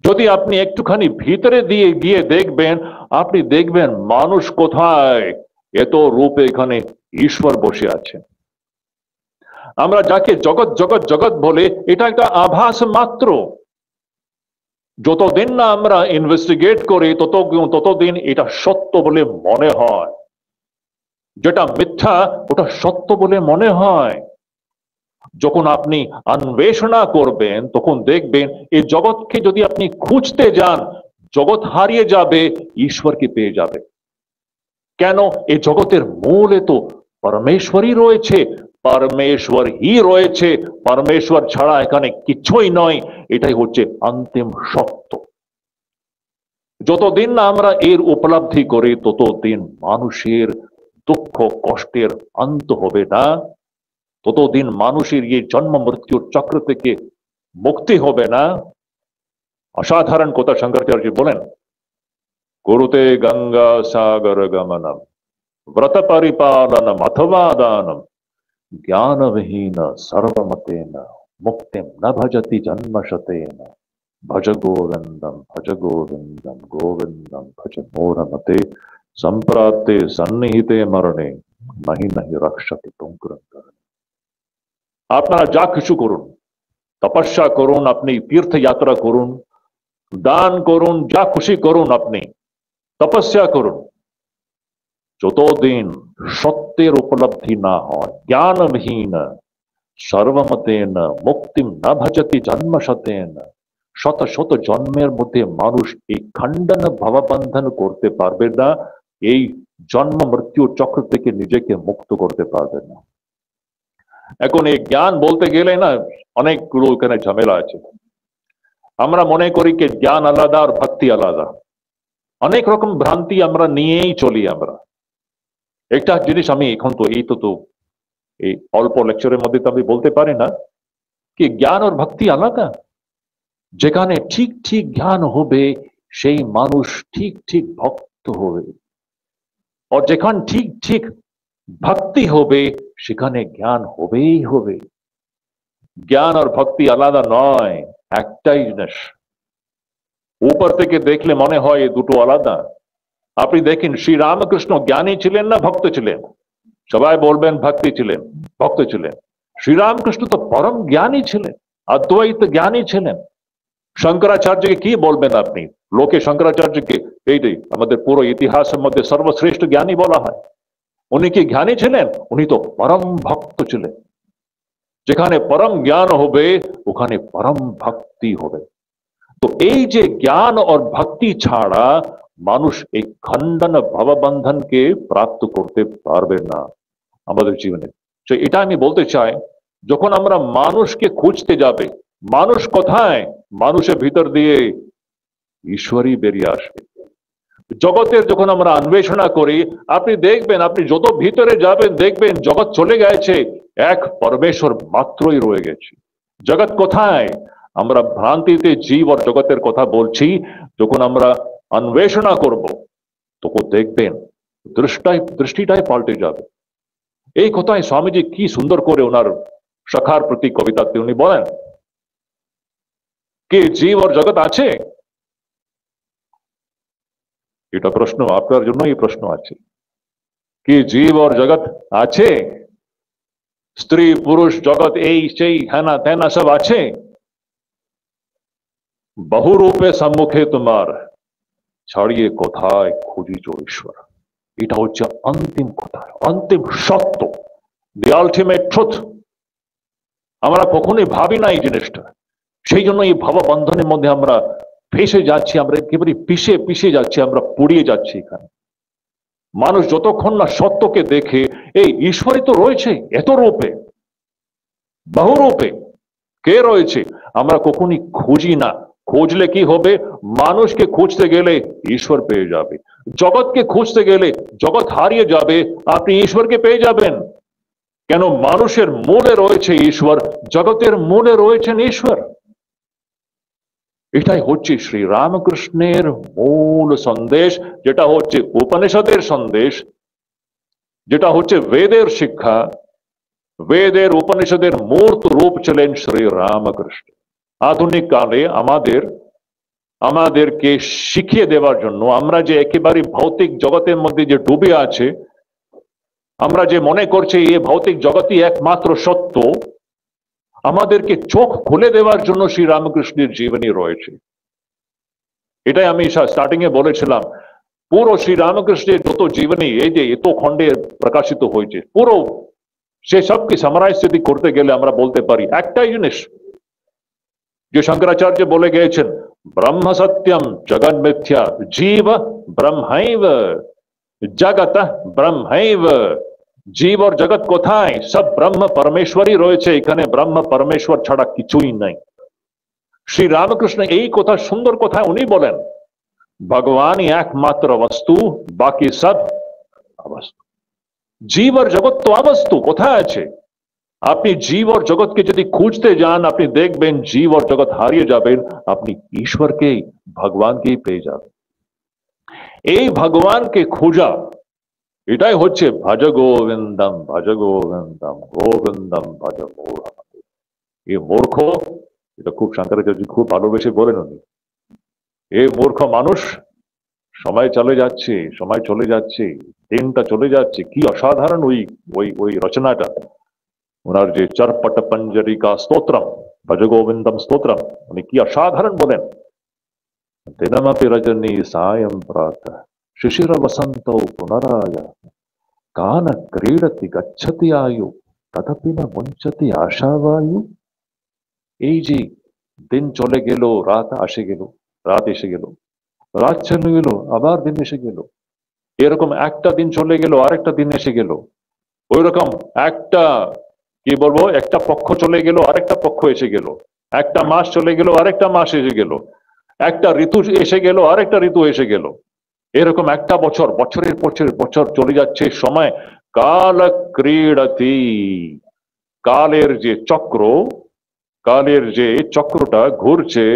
যদি আপনি একটুখানি ভিতরে দিয়ে গিয়ে দেখবেন, আপনি দেখবেন মানুষ কোথায়, এত রূপে এখানে ঈশ্বর বসে আছে। আমরা যাকে জগৎ জগৎ জগৎ বলে, এটা একটা আভাস মাত্র। যতদিন না আমরা ইনভেস্টিগেট করি ততদিন এটা সত্য বলে মনে হয়, যেটা মিথ্যা ওটা সত্য বলে মনে হয়। যখন আপনি অন্বেষণা করবেন তখন দেখবেন এই জগৎকে যদি আপনি খুঁজতে যান, জগৎ হারিয়ে যাবে, ঈশ্বরকে পেয়ে যাবে। কেন? এই জগতের মূলে তো পরমেশ্বরই রয়েছে, পরমেশ্বর ই রয়েছে, পরমেশ্বর ছাড়া এখানে কিছুই নয়। এটাই হচ্ছে অন্তিম সত্য। যতদিন না আমরা এর উপলব্ধি করি ততদিন মানুষের দুঃখ কষ্টের অন্ত হবে না, ততদিন মানুষের এই জন্ম মৃত্যুর চক্র থেকে মুক্তি হবে না। অসাধারণ কথা শঙ্করাচার্য বলেন, কুরুতে গঙ্গা সাগর গমনম व्रत परिपालनम अथवा दानम ज्ञान विहीन सर्वमतेन मुक्तिम न भजति जन्म शतेन भज गोविंदम गोविंदम भज मोरमते संप्राप्ते सन्निहिते मरणे नहीं नहीं रक्षति तुम करणे। আপনারা যা কিছু করুন, তপস্যা করুন, আপনি তীর্থ যাত্রা করুন, দান করুন, যা খুশি করুন, আপনি তপস্যা করুন, যতদিন সত্যের উপলব্ধি না হয়, জ্ঞানবিহীন সর্বমতেন মুক্তিম না ভজতি জন্ম শতেন, শত শত জন্মের মধ্যে মানুষ এই খণ্ডন ভববন্ধন করতে পারবে না, এই জন্ম মৃত্যু চক্র থেকে নিজেকে মুক্ত করতে পারবে না। এখন এই জ্ঞান বলতে গেলে না অনেকগুলো এখানে ঝামেলা আছে। আমরা মনে করি যে জ্ঞান আলাদা আর ভক্তি আলাদা, অনেক রকম ভ্রান্তি আমরা নিয়েই চলি। আমরা একটা জিনিস আমি এখন তো এই তো এই অল্প লেকচারের মধ্যে তো আমি বলতে পারি না কি জ্ঞান আর ভক্তি আলাদা। যেখানে ঠিক ঠিক জ্ঞান হবে সেই মানুষ ঠিক ঠিক ভক্ত হবে, আর যেখানে ঠিক ঠিক ভক্তি হবে সেখানে জ্ঞান হবেই হবে। জ্ঞান আর ভক্তি আলাদা নয়, একটাই জিনিস। উপর থেকে দেখলে মনে হয় এই দুটো আলাদা। আপনি দেখেন শ্রীরামকৃষ্ণ জ্ঞানী ছিলেন না ভক্ত ছিলেন? সবাই বলবেন ভক্তি ছিলেন, ভক্ত ছিলেন। শ্রীরামকৃষ্ণ তো পরম জ্ঞানী ছিলেন, অদ্বৈত জ্ঞানী ছিলেন। শঙ্করাচার্যকে কি বলবেন আপনি? লোকে শঙ্করাচার্যকে এইটাই আমাদের পুরো ইতিহাসের মধ্যে সর্বশ্রেষ্ঠ জ্ঞানী বলা হয়। উনি কি জ্ঞানী ছিলেন? উনি তো পরম ভক্ত ছিলেন। যেখানে পরম জ্ঞান হবে ওখানে পরম ভক্তি হবে। তো এই যে জ্ঞান और ভক্তি ছাড়া মানুষ এই খণ্ডন ভববন্ধনকে প্রাপ্ত করতে পারবে না আমাদের জীবনে। তো এটা আমি বলতে চাই, যখন আমরা মানুষকে খুঁজতে যাবে, মানুষ কোথায়? মানুষের ভিতর দিয়ে ঈশ্বরই বেরিয়ে আসবে। জগতের যখন আমরা অন্বেষণা করি, আপনি দেখবেন, আপনি যত ভিতরে যাবেন দেখবেন জগৎ চলে গেছে, এক পরমেশ্বর মাত্রই রয়ে গেছে। জগৎ কোথায়? আমরা ভ্রান্তিতে জীব আর জগতের কথা বলছি। যখন আমরা অন্বেষণা করব তখন দেখবেন দৃষ্টিটাই পাল্টে যাবে। এই কথায় স্বামীজি কি সুন্দর করে ওনার সখার প্রতি কবিতাতে উনি বলেন কি জীব আর জগৎ আছে। এটা প্রশ্ন আপনার জন্য, এই প্রশ্ন আছে কি জীব আর জগৎ আছে? স্ত্রী পুরুষ জগৎ এই সেই হেনা তেনা সব আছে? বহুরূপে সম্মুখে তোমার, ছাড়িয়ে কোথায় খুঁজিছ ঈশ্বর। এটা হচ্ছে অন্তিম কথা, অন্তিম সত্য, দি আলটিমেট ট্রুথ। আমরা কখনোই ভাবি না এই জিনিসটা। সেই জন্য এই ভাববন্ধনের মধ্যে আমরা ফেসে যাচ্ছি, আমরা একেবারে পিষে পিষে যাচ্ছি, আমরা পুড়িয়ে যাচ্ছি এখানে। মানুষ যতক্ষণ না সত্যকে দেখে এই ঈশ্বরই তো রয়েছে এত রূপে, বহু রূপে, কে রয়েছে আমরা কখনই খুঁজি না। খুঁজলে কি হবে? মানুষকে খুঁজতে গেলে ঈশ্বর পেয়ে যাবে, জগৎকে খুঁজতে গেলে জগৎ হারিয়ে যাবে, আপনি ঈশ্বরকে পেয়ে যাবেন। কেন? মানুষের মূলে রয়েছে ঈশ্বর, জগতের মূলে রয়েছেন ঈশ্বর। এটাই হচ্ছে শ্রী রামকৃষ্ণের মূল সন্দেশ, যেটা হচ্ছে উপনিষদের সন্দেশ, যেটা হচ্ছে বেদের শিক্ষা। বেদের উপনিষদের মূর্ত রূপ ছিলেন শ্রী রামকৃষ্ণ। আধুনিক কালে আমাদেরকে শিখিয়ে দেওয়ার জন্য, আমরা যে একেবারে ভৌতিক জগতের মধ্যে যে ডুবে আছে, আমরা যে মনে করছি এই ভৌতিক জগতই একমাত্র সত্য, আমাদেরকে চোখ খুলে দেওয়ার জন্য শ্রী রামকৃষ্ণের জীবনী রয়েছে। এটাই আমি স্টার্টিং এ বলেছিলাম, পুরো শ্রী রামকৃষ্ণের যত জীবনী এই যে এত খণ্ডে প্রকাশিত হয়েছে, পুরো সে সবকে সামারাইজ যদি করতে গেলে আমরা বলতে পারি একটাই জিনিস যে শঙ্করাচার্য বলে গিয়েছেন, ব্রহ্ম সত্যম জগৎ মিথ্যা, জীব ব্রহ্মৈব জগত ব্রহ্মৈব। জীব আর জগৎ কোথায়? সব ব্রহ্ম পরমেশ্বরই রয়েছে এখানে, ব্রহ্ম পরমেশ্বর ছাড়া কিছুই নাই। শ্রী রামকৃষ্ণ এই কথা, সুন্দর কথা উনি বলেন, ভগবানই একমাত্র বস্তু, বাকি সব অবস্তু। জীব আর জগৎ তো অবস্তু, কোথায় আছে? আপনি জীব আর জগৎকে যদি খুঁজতে যান, আপনি দেখবেন জীব আর জগৎ হারিয়ে যাবেন, আপনি ঈশ্বরকেই, ভগবানকেই পেয়ে যাবেন। এই ভগবানকে খোঁজা, এটাই হচ্ছে ভজ গোবিন্দম ভজ গোবিন্দম গোবিন্দম ভজ মূঢ়। এই মূর্খ, এটা খুব শঙ্করাচার্য খুব ভালোবেসে বলেন উনি, এই মূর্খ মানুষ, সময় চলে যাচ্ছে, সময় চলে যাচ্ছে, দিনটা চলে যাচ্ছে। কি অসাধারণ ওই ওই ওই রচনাটা, ওনার যে চরপট পঞ্জরিকা স্তোত্রম, ভজ গোবিন্দম স্তোত্রম, উনি কি অসাধারণ বলেন, দিনমপি রজনী সায়ಂ প্রাতঃ শিশির বসন্ত পুনরায় কান ক্রীড়তি গচ্ছতি আয়ু তথাপি না মুঞ্চতি আশাবায়ু। এই যে দিন চলে গেল, রাত আসে গেল, রাত এসে গেল, রাত চলে গেল, আবার দিন এসে গেল, এরকম একটা দিন চলে গেল, আরেকটা দিন এসে গেল, ওই রকম একটা, কি বলবো, একটা পক্ষ চলে গেল, আরেকটা পক্ষ এসে গেল, একটা মাস চলে গেল, আরেকটা মাস এসে গেল, একটা ঋতু এসে গেল, আরেকটা ঋতু এসে গেল, এরকম একটা বছর, বছরের পর বছর চলে যাচ্ছে, সময় কাল ক্রীড়তি, কালের যে চক্র, কালের যে চক্রটা ঘুরছে,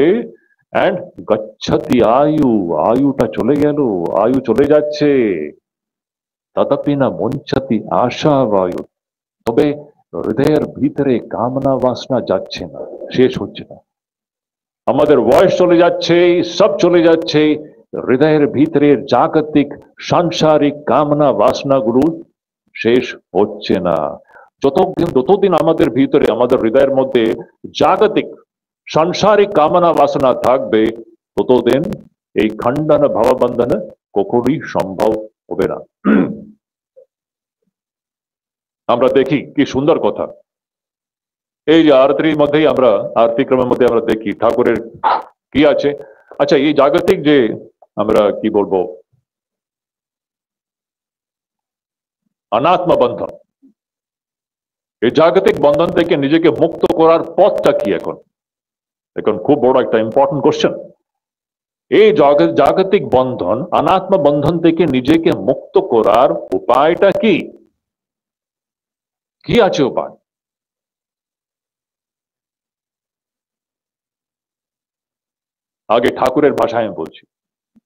এন্ড গচ্ছতি আয়ু, আয়ুটা চলে গেল, আয়ু চলে যাচ্ছে। তদপি না মুঞ্চতি আশা বায়ু, তবে হৃদয়ের ভিতরে কামনা বাসনা যাচ্ছে না, শেষ হচ্ছে না। আমাদের বয়স চলে যাচ্ছে, সব চলে যাচ্ছে, হৃদয়ের ভিতরে জাগতিক সাংসারিক কামনা বাসনাগুলো শেষ হচ্ছে না। যতদিন আমাদের ভিতরে, আমাদের হৃদয়ের মধ্যে জাগতিক সাংসারিক কামনা বাসনা থাকবে, ততদিন এই খণ্ডন ভাববন্ধন কখনোই সম্ভব হবে না। আমরা দেখি কি সুন্দর কথা, এই যে আরতির মধ্যেই আমরা, আরতি ক্রমের মধ্যে আমরা দেখি ঠাকুরের কি আছে। আচ্ছা, এই জাগতিক যে আমরা কি বলবো অনাত্ম বন্ধন, এই জাগতিক বন্ধন থেকে নিজেকে মুক্ত করার পথটা কি এখন? এখন খুব বড় একটা ইম্পর্টেন্ট কোশ্চেন। এই জাগতিক বন্ধন, অনাত্ম বন্ধন থেকে নিজেকে মুক্ত করার উপায়টা কি? কি আছে উপায়? আগে ঠাকুরের ভাষায় আমি বলছি,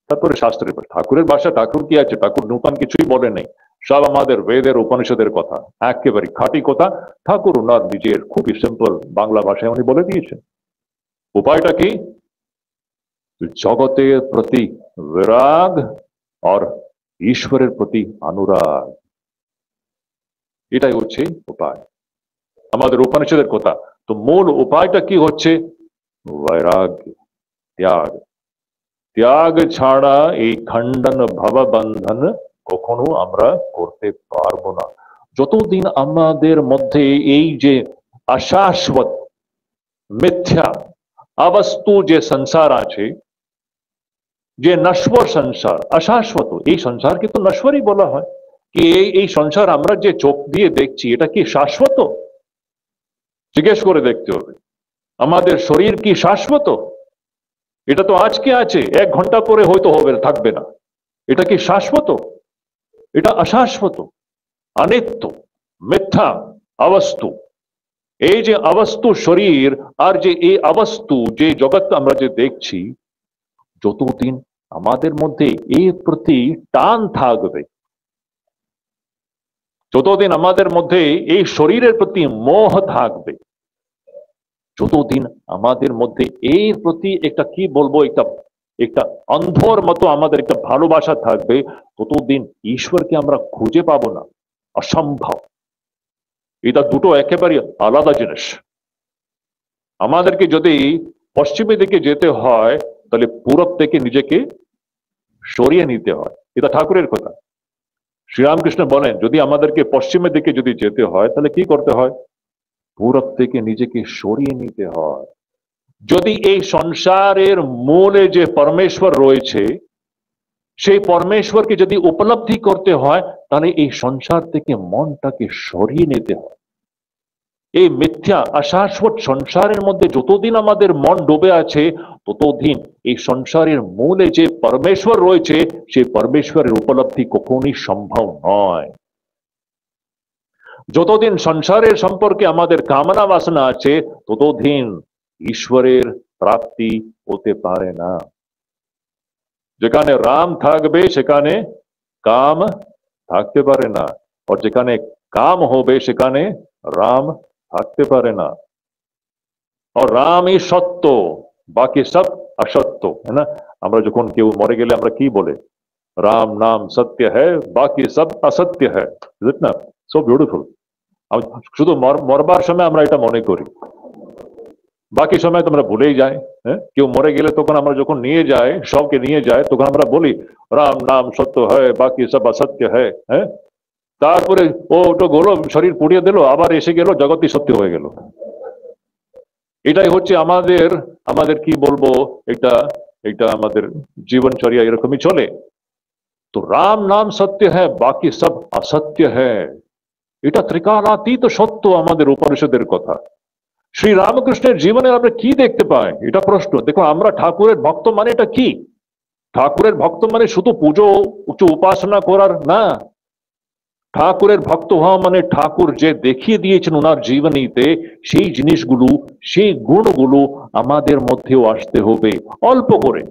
তারপরে শাস্ত্রের ভাষা। ঠাকুরের ভাষা, ঠাকুর কি আছে? ঠাকুর নূতন কিছুই বলে নেই, সব আমাদের বেদের উপনিষদের কথা, একেবারে খাঁটি কথা। ঠাকুর ওনার নিজের খুবই সিম্পল বাংলা ভাষায় উনি বলে দিয়েছেন। উপায়টা কি? জগতের প্রতি বিরাগ আর ঈশ্বরের প্রতি অনুরাগ, এটাই হচ্ছে উপায় আমাদের উপনিষদের কথা। তো মূল উপায়টা কি হচ্ছে? বৈরাগ্য, ত্যাগ। ত্যাগ ছাড়া এই খণ্ডন ভববন্ধন কখনো আমরা করতে পারবো না। যতদিন আমাদের মধ্যে এই যে অশাশ্বত মিথ্যা অবস্তু যে সংসার আছে, যে নশ্বর সংসার, অশাশ্বত, এই সংসারকে তো নশ্বরই বলা হয়। কি এই সংসার আমরা যে চোখ দিয়ে দেখছি, এটা কি শাশ্বত? জিজ্ঞেস করে দেখতে হবে। আমাদের শরীর কি শাশ্বত? এটা তো আজকে আছে, 1 ঘন্টা পরে হয়তো হবে, থাকবে না। এটা কি শাশ্বত? এটা অশাশ্বত, অনিত্য, মিথ্যা অবস্তু। এই যে অবস্তু শরীর, আর যে এই অবস্তু যে জগৎ আমরা যে দেখছি, যতদিন আমাদের মধ্যে এর প্রতি টান থাকবে, যতদিন আমাদের মধ্যে এই শরীরের প্রতি মোহ থাকবে, যতদিন আমাদের মধ্যে এর প্রতি একটা কি বলবো, একটা অন্ধর মতো আমাদের একটা ভালোবাসা থাকবে, ততদিন ঈশ্বরকে আমরা খুঁজে পাবো না। অসম্ভব। এটা দুটো একেবারে আলাদা জিনিস। আমাদেরকে যদি পশ্চিমের দিকে যেতে হয়, তাহলে পূরব থেকে নিজেকে সরিয়ে নিতে হয়। এটা ঠাকুরের কথা। শ্রীরামকৃষ্ণ বলেন, যদি আমাদেরকে পশ্চিমের দিকে যদি যেতে হয়, তাহলে কি করতে হয়? পূরব থেকে নিজেকে সরিয়ে নিতে হয়। যদি এই সংসারের মূলে যে পরমেশ্বর রয়েছে, সেই পরমেশ্বরকে যদি উপলব্ধি করতে হয়, তাহলে এই সংসার থেকে মনটাকে সরিয়ে নিতে হয়। এই মিথ্যা অশাশ্বত সংসারের মধ্যে যতদিন আমাদের মন ডুবে আছে, ততদিন এই সংসারের মূলে যে পরমেশ্বর রয়েছে, সেই পরমেশ্বরের উপলব্ধি কখনোই সম্ভব নয়। যতদিন সংসারের সম্পর্কে আমাদের কামনা বাসনা আছে, ততদিন ঈশ্বরের প্রাপ্তি হতে পারে না। যেখানে রাম থাকবে সেখানে কাম থাকতে পারে না, আর যেখানে কাম হবে সেখানে রাম থাকতে পারে না। আর রামই সত্য, বাকি সব অসত্য, है ना? আমরা যখন কেউ মরে গেলে আমরা কি বলে? রাম নাম সত্য হ্যায়, বাকি সব অসত্য হ্যায়। ইজ ইট না? So beautiful. শুধু মরবার সময় আমরা এটা মনে করি, বাকি সময় তো আমরা ভুলেই যাই। হ্যাঁ, কেউ মরে গেলে তখন আমরা যখন নিয়ে যাই, সবকে নিয়ে যায়, তখন আমরা বলি রাম নাম সত্য হয়, বাকি সব অসত্য হয়। হ্যাঁ, তারপরে ও তো গেলো, শরীর পুড়িয়ে দিল, আবার এসে গেল, জগৎই সত্য হয়ে গেল। এটাই হচ্ছে আমাদের আমাদের কি বলবো, এটা এটা আমাদের জীবনচর্যা এরকমই চলে। তো রাম নাম সত্য হ্যায়, বাকি সব অসত্য হ্যায়, এটা ত্রিকালাতীত সত্য আমাদের উপনিষদের কথা। শ্রী রামকৃষ্ণের জীবনে আমরা কি দেখতে পাই, এটা প্রশ্ন। দেখো, আমরা ঠাকুরের ভক্ত মানে এটা কি? ঠাকুরের ভক্ত মানে শুধু পুজো উচ্চ উপাসনা করার না, ঠাকুরের ভক্ত হওয়া মানে ঠাকুর যে দেখিয়ে দিয়েছেন ওনার জীবনীতে সেই জিনিসগুলো, সেই গুণগুলো আমাদের মধ্যেও আসতে হবে অল্প করে।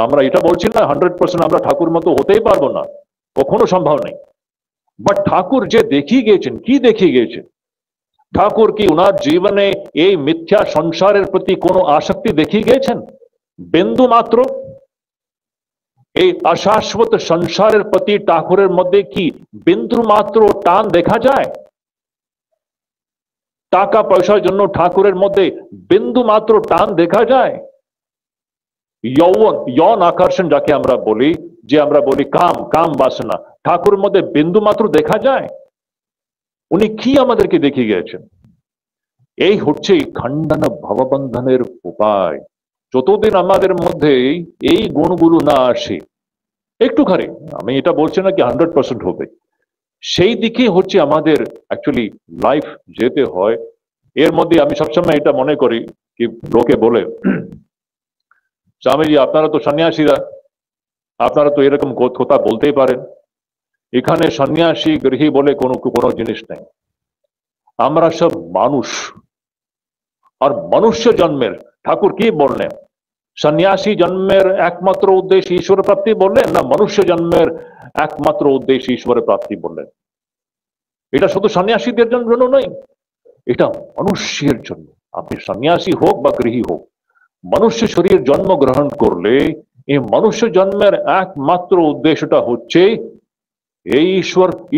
আমরা এটা বলছি না 100% আমরা ঠাকুর মতো হতেই পারবো না, কখনো সম্ভব নেই। বাট ঠাকুর যে দেখিয়ে গিয়েছেন, কি দেখিয়ে গিয়েছেন? ঠাকুর কি ওনার জীবনে এই মিথ্যা সংসারের প্রতি কোনো আসক্তি দেখিয়ে গিয়েছেন? বিন্দু মাত্র? এই অশাশ্বত সংসারের প্রতি ঠাকুরের মধ্যে কি বিন্দু মাত্র টান দেখা যায়? টাকা পয়সার জন্য ঠাকুরের মধ্যে বিন্দু মাত্র টান দেখা যায়? यौन আকর্ষণ যাকে আমরা বলি, যে আমরা বলি কাম বাসনা, ঠাকুরের মধ্যে বিন্দু মাত্র দেখা যায়? উনি কি আমাদেরকে দেখিয়ে গিয়েছেন? এই হচ্ছে খণ্ডন ভববন্ধনের উপায়। যতদিন আমাদের মধ্যে এই গুণগুলো না আসে, একটুখানি, আমি এটা বলছি না কি 100% হবে, সেই দিকে হচ্ছে আমাদের অ্যাকচুয়ালি লাইফ যেতে হয়। এর মধ্যে আমি সবসময় এটা মনে করি কি, লোকে বলে স্বামীজি আপনারা তো সন্ন্যাসীরা, আপনারা তো এরকম কথা বলতেই পারেন, এখানে সন্ন্যাসী গৃহী বলে কোনো জিনিস নেই। আমরা সব মানুষ, আর মনুষ্য জন্মের ঠাকুর কি বললেন? সন্ন্যাসী জন্মের একমাত্র উদ্দেশ্য ঈশ্বর প্রাপ্তি বললেন, না মনুষ্য জন্মের একমাত্র উদ্দেশ্য ঈশ্বরের প্রাপ্তি বললেন? এটা শুধু সন্ন্যাসীদের জন্য নয়, এটা মনুষ্যের জন্য। আপনি সন্ন্যাসী হোক বা গৃহী হোক, মনুষ্য শরীর জন্ম গ্রহণ করলে এই মনুষ্য জন্মের একমাত্র উদ্দেশ্যটা হচ্ছে এই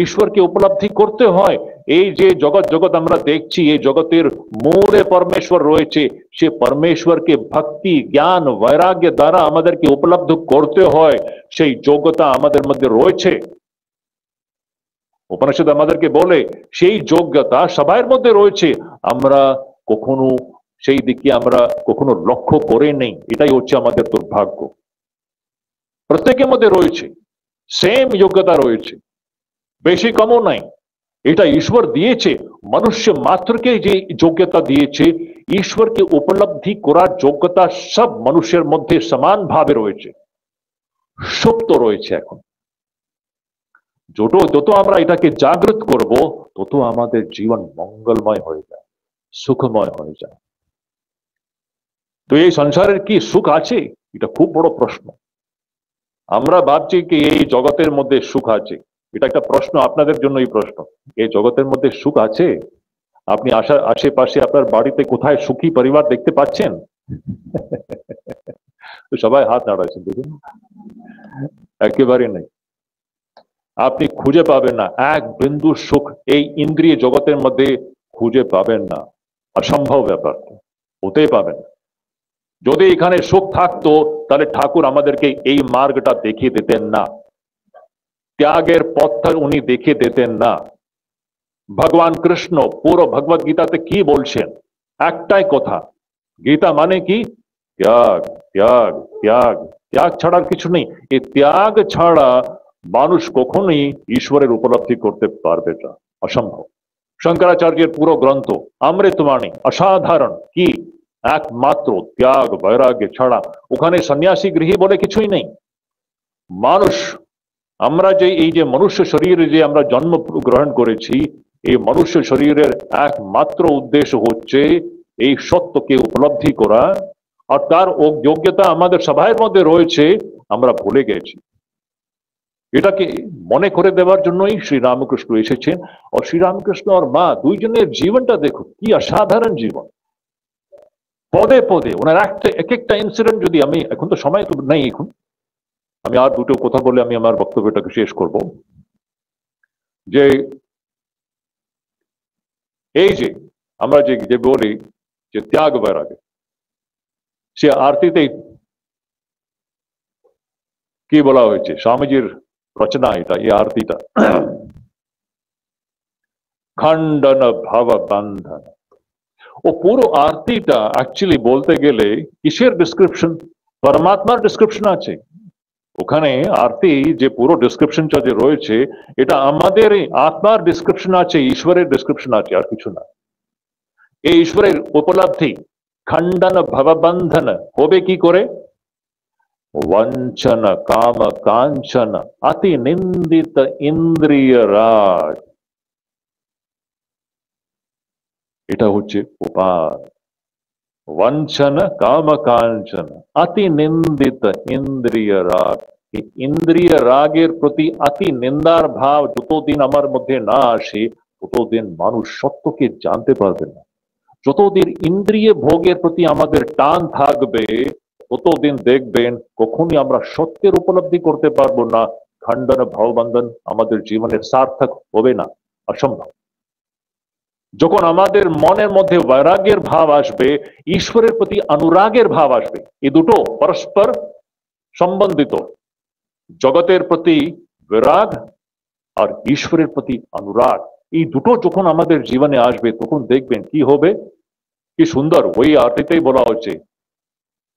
ঈশ্বরকে উপলব্ধি করতে হয়। এই যে জগৎ আমরা দেখছি, এই জগতের মূলে পরমেশ্বর রয়েছে, সে পরমেশ্বরকে ভক্তি জ্ঞান বৈরাগ্য দ্বারা আমাদেরকে উপলব্ধ করতে হয়। সেই যোগ্যতা আমাদের মধ্যে রয়েছে। উপনিষদ আমাদেরকে বলে সেই যোগ্যতা সবার মধ্যে রয়েছে, আমরা কখনো সেই দিকে আমরা কখনো লক্ষ্য করে নেই। এটাই হচ্ছে আমাদের দুর্ভাগ্য। প্রত্যেকের মধ্যে রয়েছে, সেম যোগ্যতা রয়েছে, বেশি কমও নাই। এটা ঈশ্বর দিয়েছে, মনুষ্য মাত্রকে যে যোগ্যতা দিয়েছে, ঈশ্বরকে উপলব্ধি করার যোগ্যতা সব মানুষের মধ্যে সমান ভাবে রয়েছে, সুপ্ত রয়েছে। এখন যত আমরা এটাকে জাগ্রত করব, তত আমাদের জীবন মঙ্গলময় হয়ে যায়, সুখময় হয়ে যায়। তো এই সংসারের কি সুখ আছে? এটা খুব বড় প্রশ্ন। আমরা ভাবছি কি এই জগতের মধ্যে সুখ আছে। এটা একটা প্রশ্ন আপনাদের জন্য, এই প্রশ্ন, এই জগতের মধ্যে সুখ আছে? আপনি আশেপাশে আপনার বাড়িতে কোথায় সুখী পরিবার দেখতে পাচ্ছেন? তো সবাই হাত নাড়াচ্ছেন, দেখুন, একেবারে নেই। আপনি খুঁজে পাবেন না এক বিন্দু সুখ এই ইন্দ্রিয় জগতের মধ্যে, খুঁজে পাবেন না, অসম্ভব ব্যাপার, হতেই পাবেন না। যদি এখানে সুখ থাকতো তাহলে ঠাকুর আমাদেরকে এই মার্গটা দেখিয়ে দিতেন না, ত্যাগের পথটা উনি দেখিয়ে দিতেন না। ভগবান কৃষ্ণ পুরো ভগবত গীতাতে কি বলছেন? একটাই কথা, গীতা মানে কি? ত্যাগ, ত্যাগ, ত্যাগ, ত্যাগ ছাড়া কিছু নেই। এই ত্যাগ ছাড়া মানুষ কখনোই ঈশ্বরের উপলব্ধি করতে পারবে না, অসম্ভব। শঙ্করাচার্যের পুরো গ্রন্থ অমৃতবাণী অসাধারণ, কি একমাত্র ত্যাগ বৈরাগ্য ছাড়া। ওখানে সন্ন্যাসী গৃহী বলে কিছুই নেই। মানুষ, আমরা যে এই যে মনুষ্য শরীরে যে আমরা জন্ম গ্রহণ করেছি, এই মনুষ্য শরীরের একমাত্র উদ্দেশ্য হচ্ছে এই সত্যকে উপলব্ধি করা, আর তার যোগ্যতা আমাদের সবার মধ্যে রয়েছে, আমরা ভুলে গেছি। এটাকে মনে করে দেওয়ার জন্যই শ্রীরামকৃষ্ণ এসেছেন। আর শ্রীরামকৃষ্ণ আর মা দুইজনের জীবনটা দেখুন, কি অসাধারণ জীবন। পদে পদে ওনার এক একটা ইনসিডেন্ট, যদি আমি, এখন তো সময় তো নেই, এখন আমি আর দুটো কথা বলে আমি আমার বক্তব্যটাকে শেষ করব। যে এই যে আমরা যে বলি যে ত্যাগ বৈরাগ্য, সে আরতিতে কি বলা হয়েছে? স্বামীজির রচনা এটা, এই আরতিটা, খণ্ডন ভব বন্ধন। ও পুরো আরতিটা অ্যাকচুয়ালি বলতে গেলে কিসের ডিসক্রিপশন? পরমাত্মার ডিসক্রিপশন আছে ওখানে। আরতি যে পুরো ডিসক্রিপশনটা যে রয়েছে, এটা আমাদের আত্মার ডিসক্রিপশন আছে, ঈশ্বরের ডিসক্রিপশন আছে, আর কিছু না। এই ঈশ্বরের উপলব্ধি খণ্ডন ভববন্ধন হবে কি করে? वंचन काम कांचन अति निंदित इंद्रिय राग, এটা হচ্ছে উপায়। वंचन काम कांचन अति निंदित इंद्रिय राग, इंद्रिय রাগের প্রতি অতি নিন্দার ভাব যতদিন আমার মধ্যে না আসে ততদিন মানুষ সত্যকে জানতে পারবে না। যতদিন ইন্দ্রিয় ভোগের প্রতি আমাদের টান থাকবে ততদিন দেখবেন কখনই আমরা সত্যের উপলব্ধি করতে পারবো না। খণ্ডন ভাববন্ধন আমাদের জীবনের সার্থক হবে না, অসম্ভব। যখন আমাদের মনের মধ্যে বৈরাগ্যের ভাব আসবে, ঈশ্বরের প্রতি অনুরাগের ভাব আসবে, এই দুটো পরস্পর সম্বন্ধিত। জগতের প্রতি বিরাগ আর ঈশ্বরের প্রতি অনুরাগ, এই দুটো যখন আমাদের জীবনে আসবে তখন দেখবেন কি হবে, কি সুন্দর। ওই আরতিতেই বলা হচ্ছে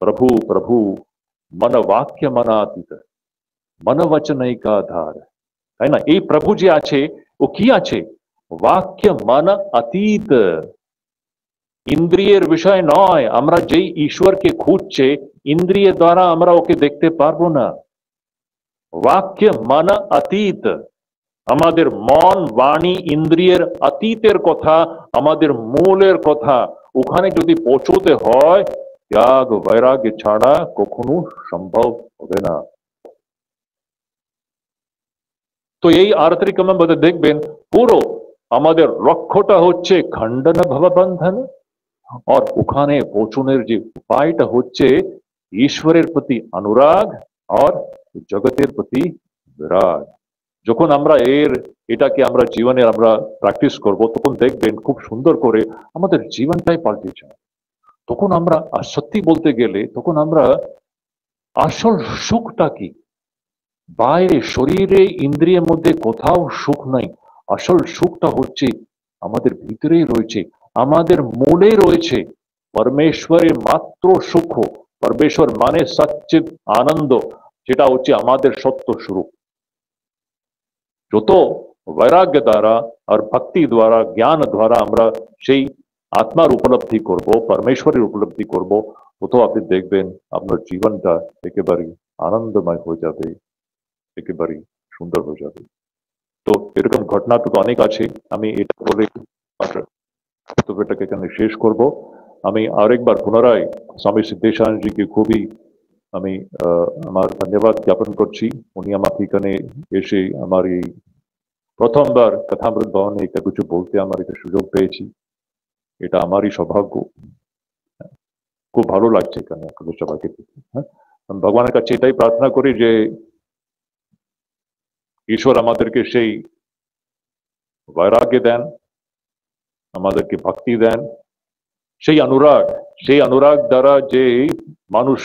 প্রভু প্রভু মন বাক্য মনাতীত মন বচনৈকাধার, তাই না? এই প্রভু যে আছে ও কি আছে? বাক্য মন অতীত, ইন্দ্রিয়ের বিষয় নয়। আমরা যেই ঈশ্বরকে খুঁজছে ইন্দ্রিয়ের দ্বারা আমরা ওকে দেখতে পারবো না। বাক্য মন অতীত, আমাদের মন বাণী ইন্দ্রিয়ের অতীতের কথা, আমাদের মূলের কথা, ওখানে যদি পৌঁছতে হয় ত্যাগ বৈরাগ্য ছাড়া কখনো সম্ভব হবে না। তো এই আর্তরিকমের মধ্যে দেখবেন পুরো আমাদের লক্ষ্যটা হচ্ছে খণ্ডন ভববন্ধন, আর ওখানে পৌঁছনের যে উপায়টা হচ্ছে ঈশ্বরের প্রতি অনুরাগ আর জগতের প্রতি বিরাগ। যখন আমরা এটাকে আমরা জীবনে আমরা প্র্যাকটিস করব তখন দেখবেন খুব সুন্দর করে আমাদের জীবনটাই পাল্টে যায়। তখন আমরা সত্যি বলতে গেলে তখন আমরা আসল সুখটা কি, বাইরে শরীরে ইন্দ্রিয়ের মধ্যে কোথাও সুখ নাই। আসল সুখটা হচ্ছে আমাদের ভিতরেই রয়েছে, আমাদের মূলে রয়েছে। পরমেশ্বরের মাত্র সুখ, পরমেশ্বর মানে সচ্চিদ আনন্দ, যেটা হচ্ছে আমাদের সত্য স্বরূপ। যত বৈরাগ্য দ্বারা আর ভক্তি দ্বারা জ্ঞান দ্বারা আমরা সেই আত্মার উপলব্ধি করব, পরমেশ্বরের উপলব্ধি করব, তত আপনি দেখবেন আপনার জীবনটা একেবারে আনন্দময় হয়ে যাবে, একেবারে সুন্দর হয়ে যাবে। তো এরকম ঘটনা তো অনেক আছে, আমি এটা বলে বক্তব্যটাকে এখানে শেষ করব। আমি আরেকবার পুনরায় স্বামী সিদ্ধেশানন্দজিকে খুবই আমি আমার ধন্যবাদ জ্ঞাপন করছি। উনি আমাকে এখানে এসে আমার এই প্রথমবার কথামৃত ভবনে একটা কিছু বলতে আমার একটা সুযোগ পেয়েছি, এটা আমারই সৌভাগ্য। খুব ভালো লাগছে এখানে আপনাদের সবাইকে। হ্যাঁ, ভগবানের কাছে এটাই প্রার্থনা করি যে ঈশ্বর আমাদেরকে সেই বৈরাগ্য দেন, আমাদেরকে ভক্তি দেন, সেই অনুরাগ দ্বারা যে মানুষ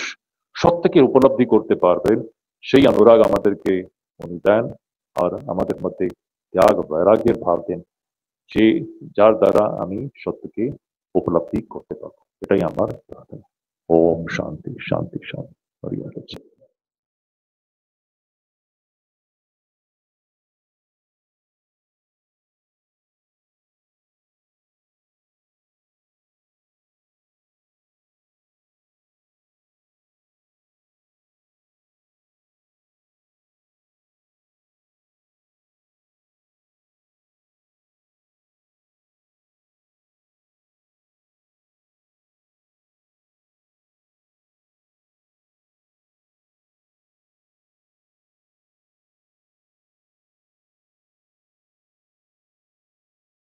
সত্যকে উপলব্ধি করতে পারবেন, সেই অনুরাগ আমাদেরকে উনি দেন। আর আমাদের মধ্যে ত্যাগ বৈরাগ্যের ভাব দেন, যে যার দ্বারা আমি সত্যকে উপলব্ধি করতে পারবো। এটাই আমার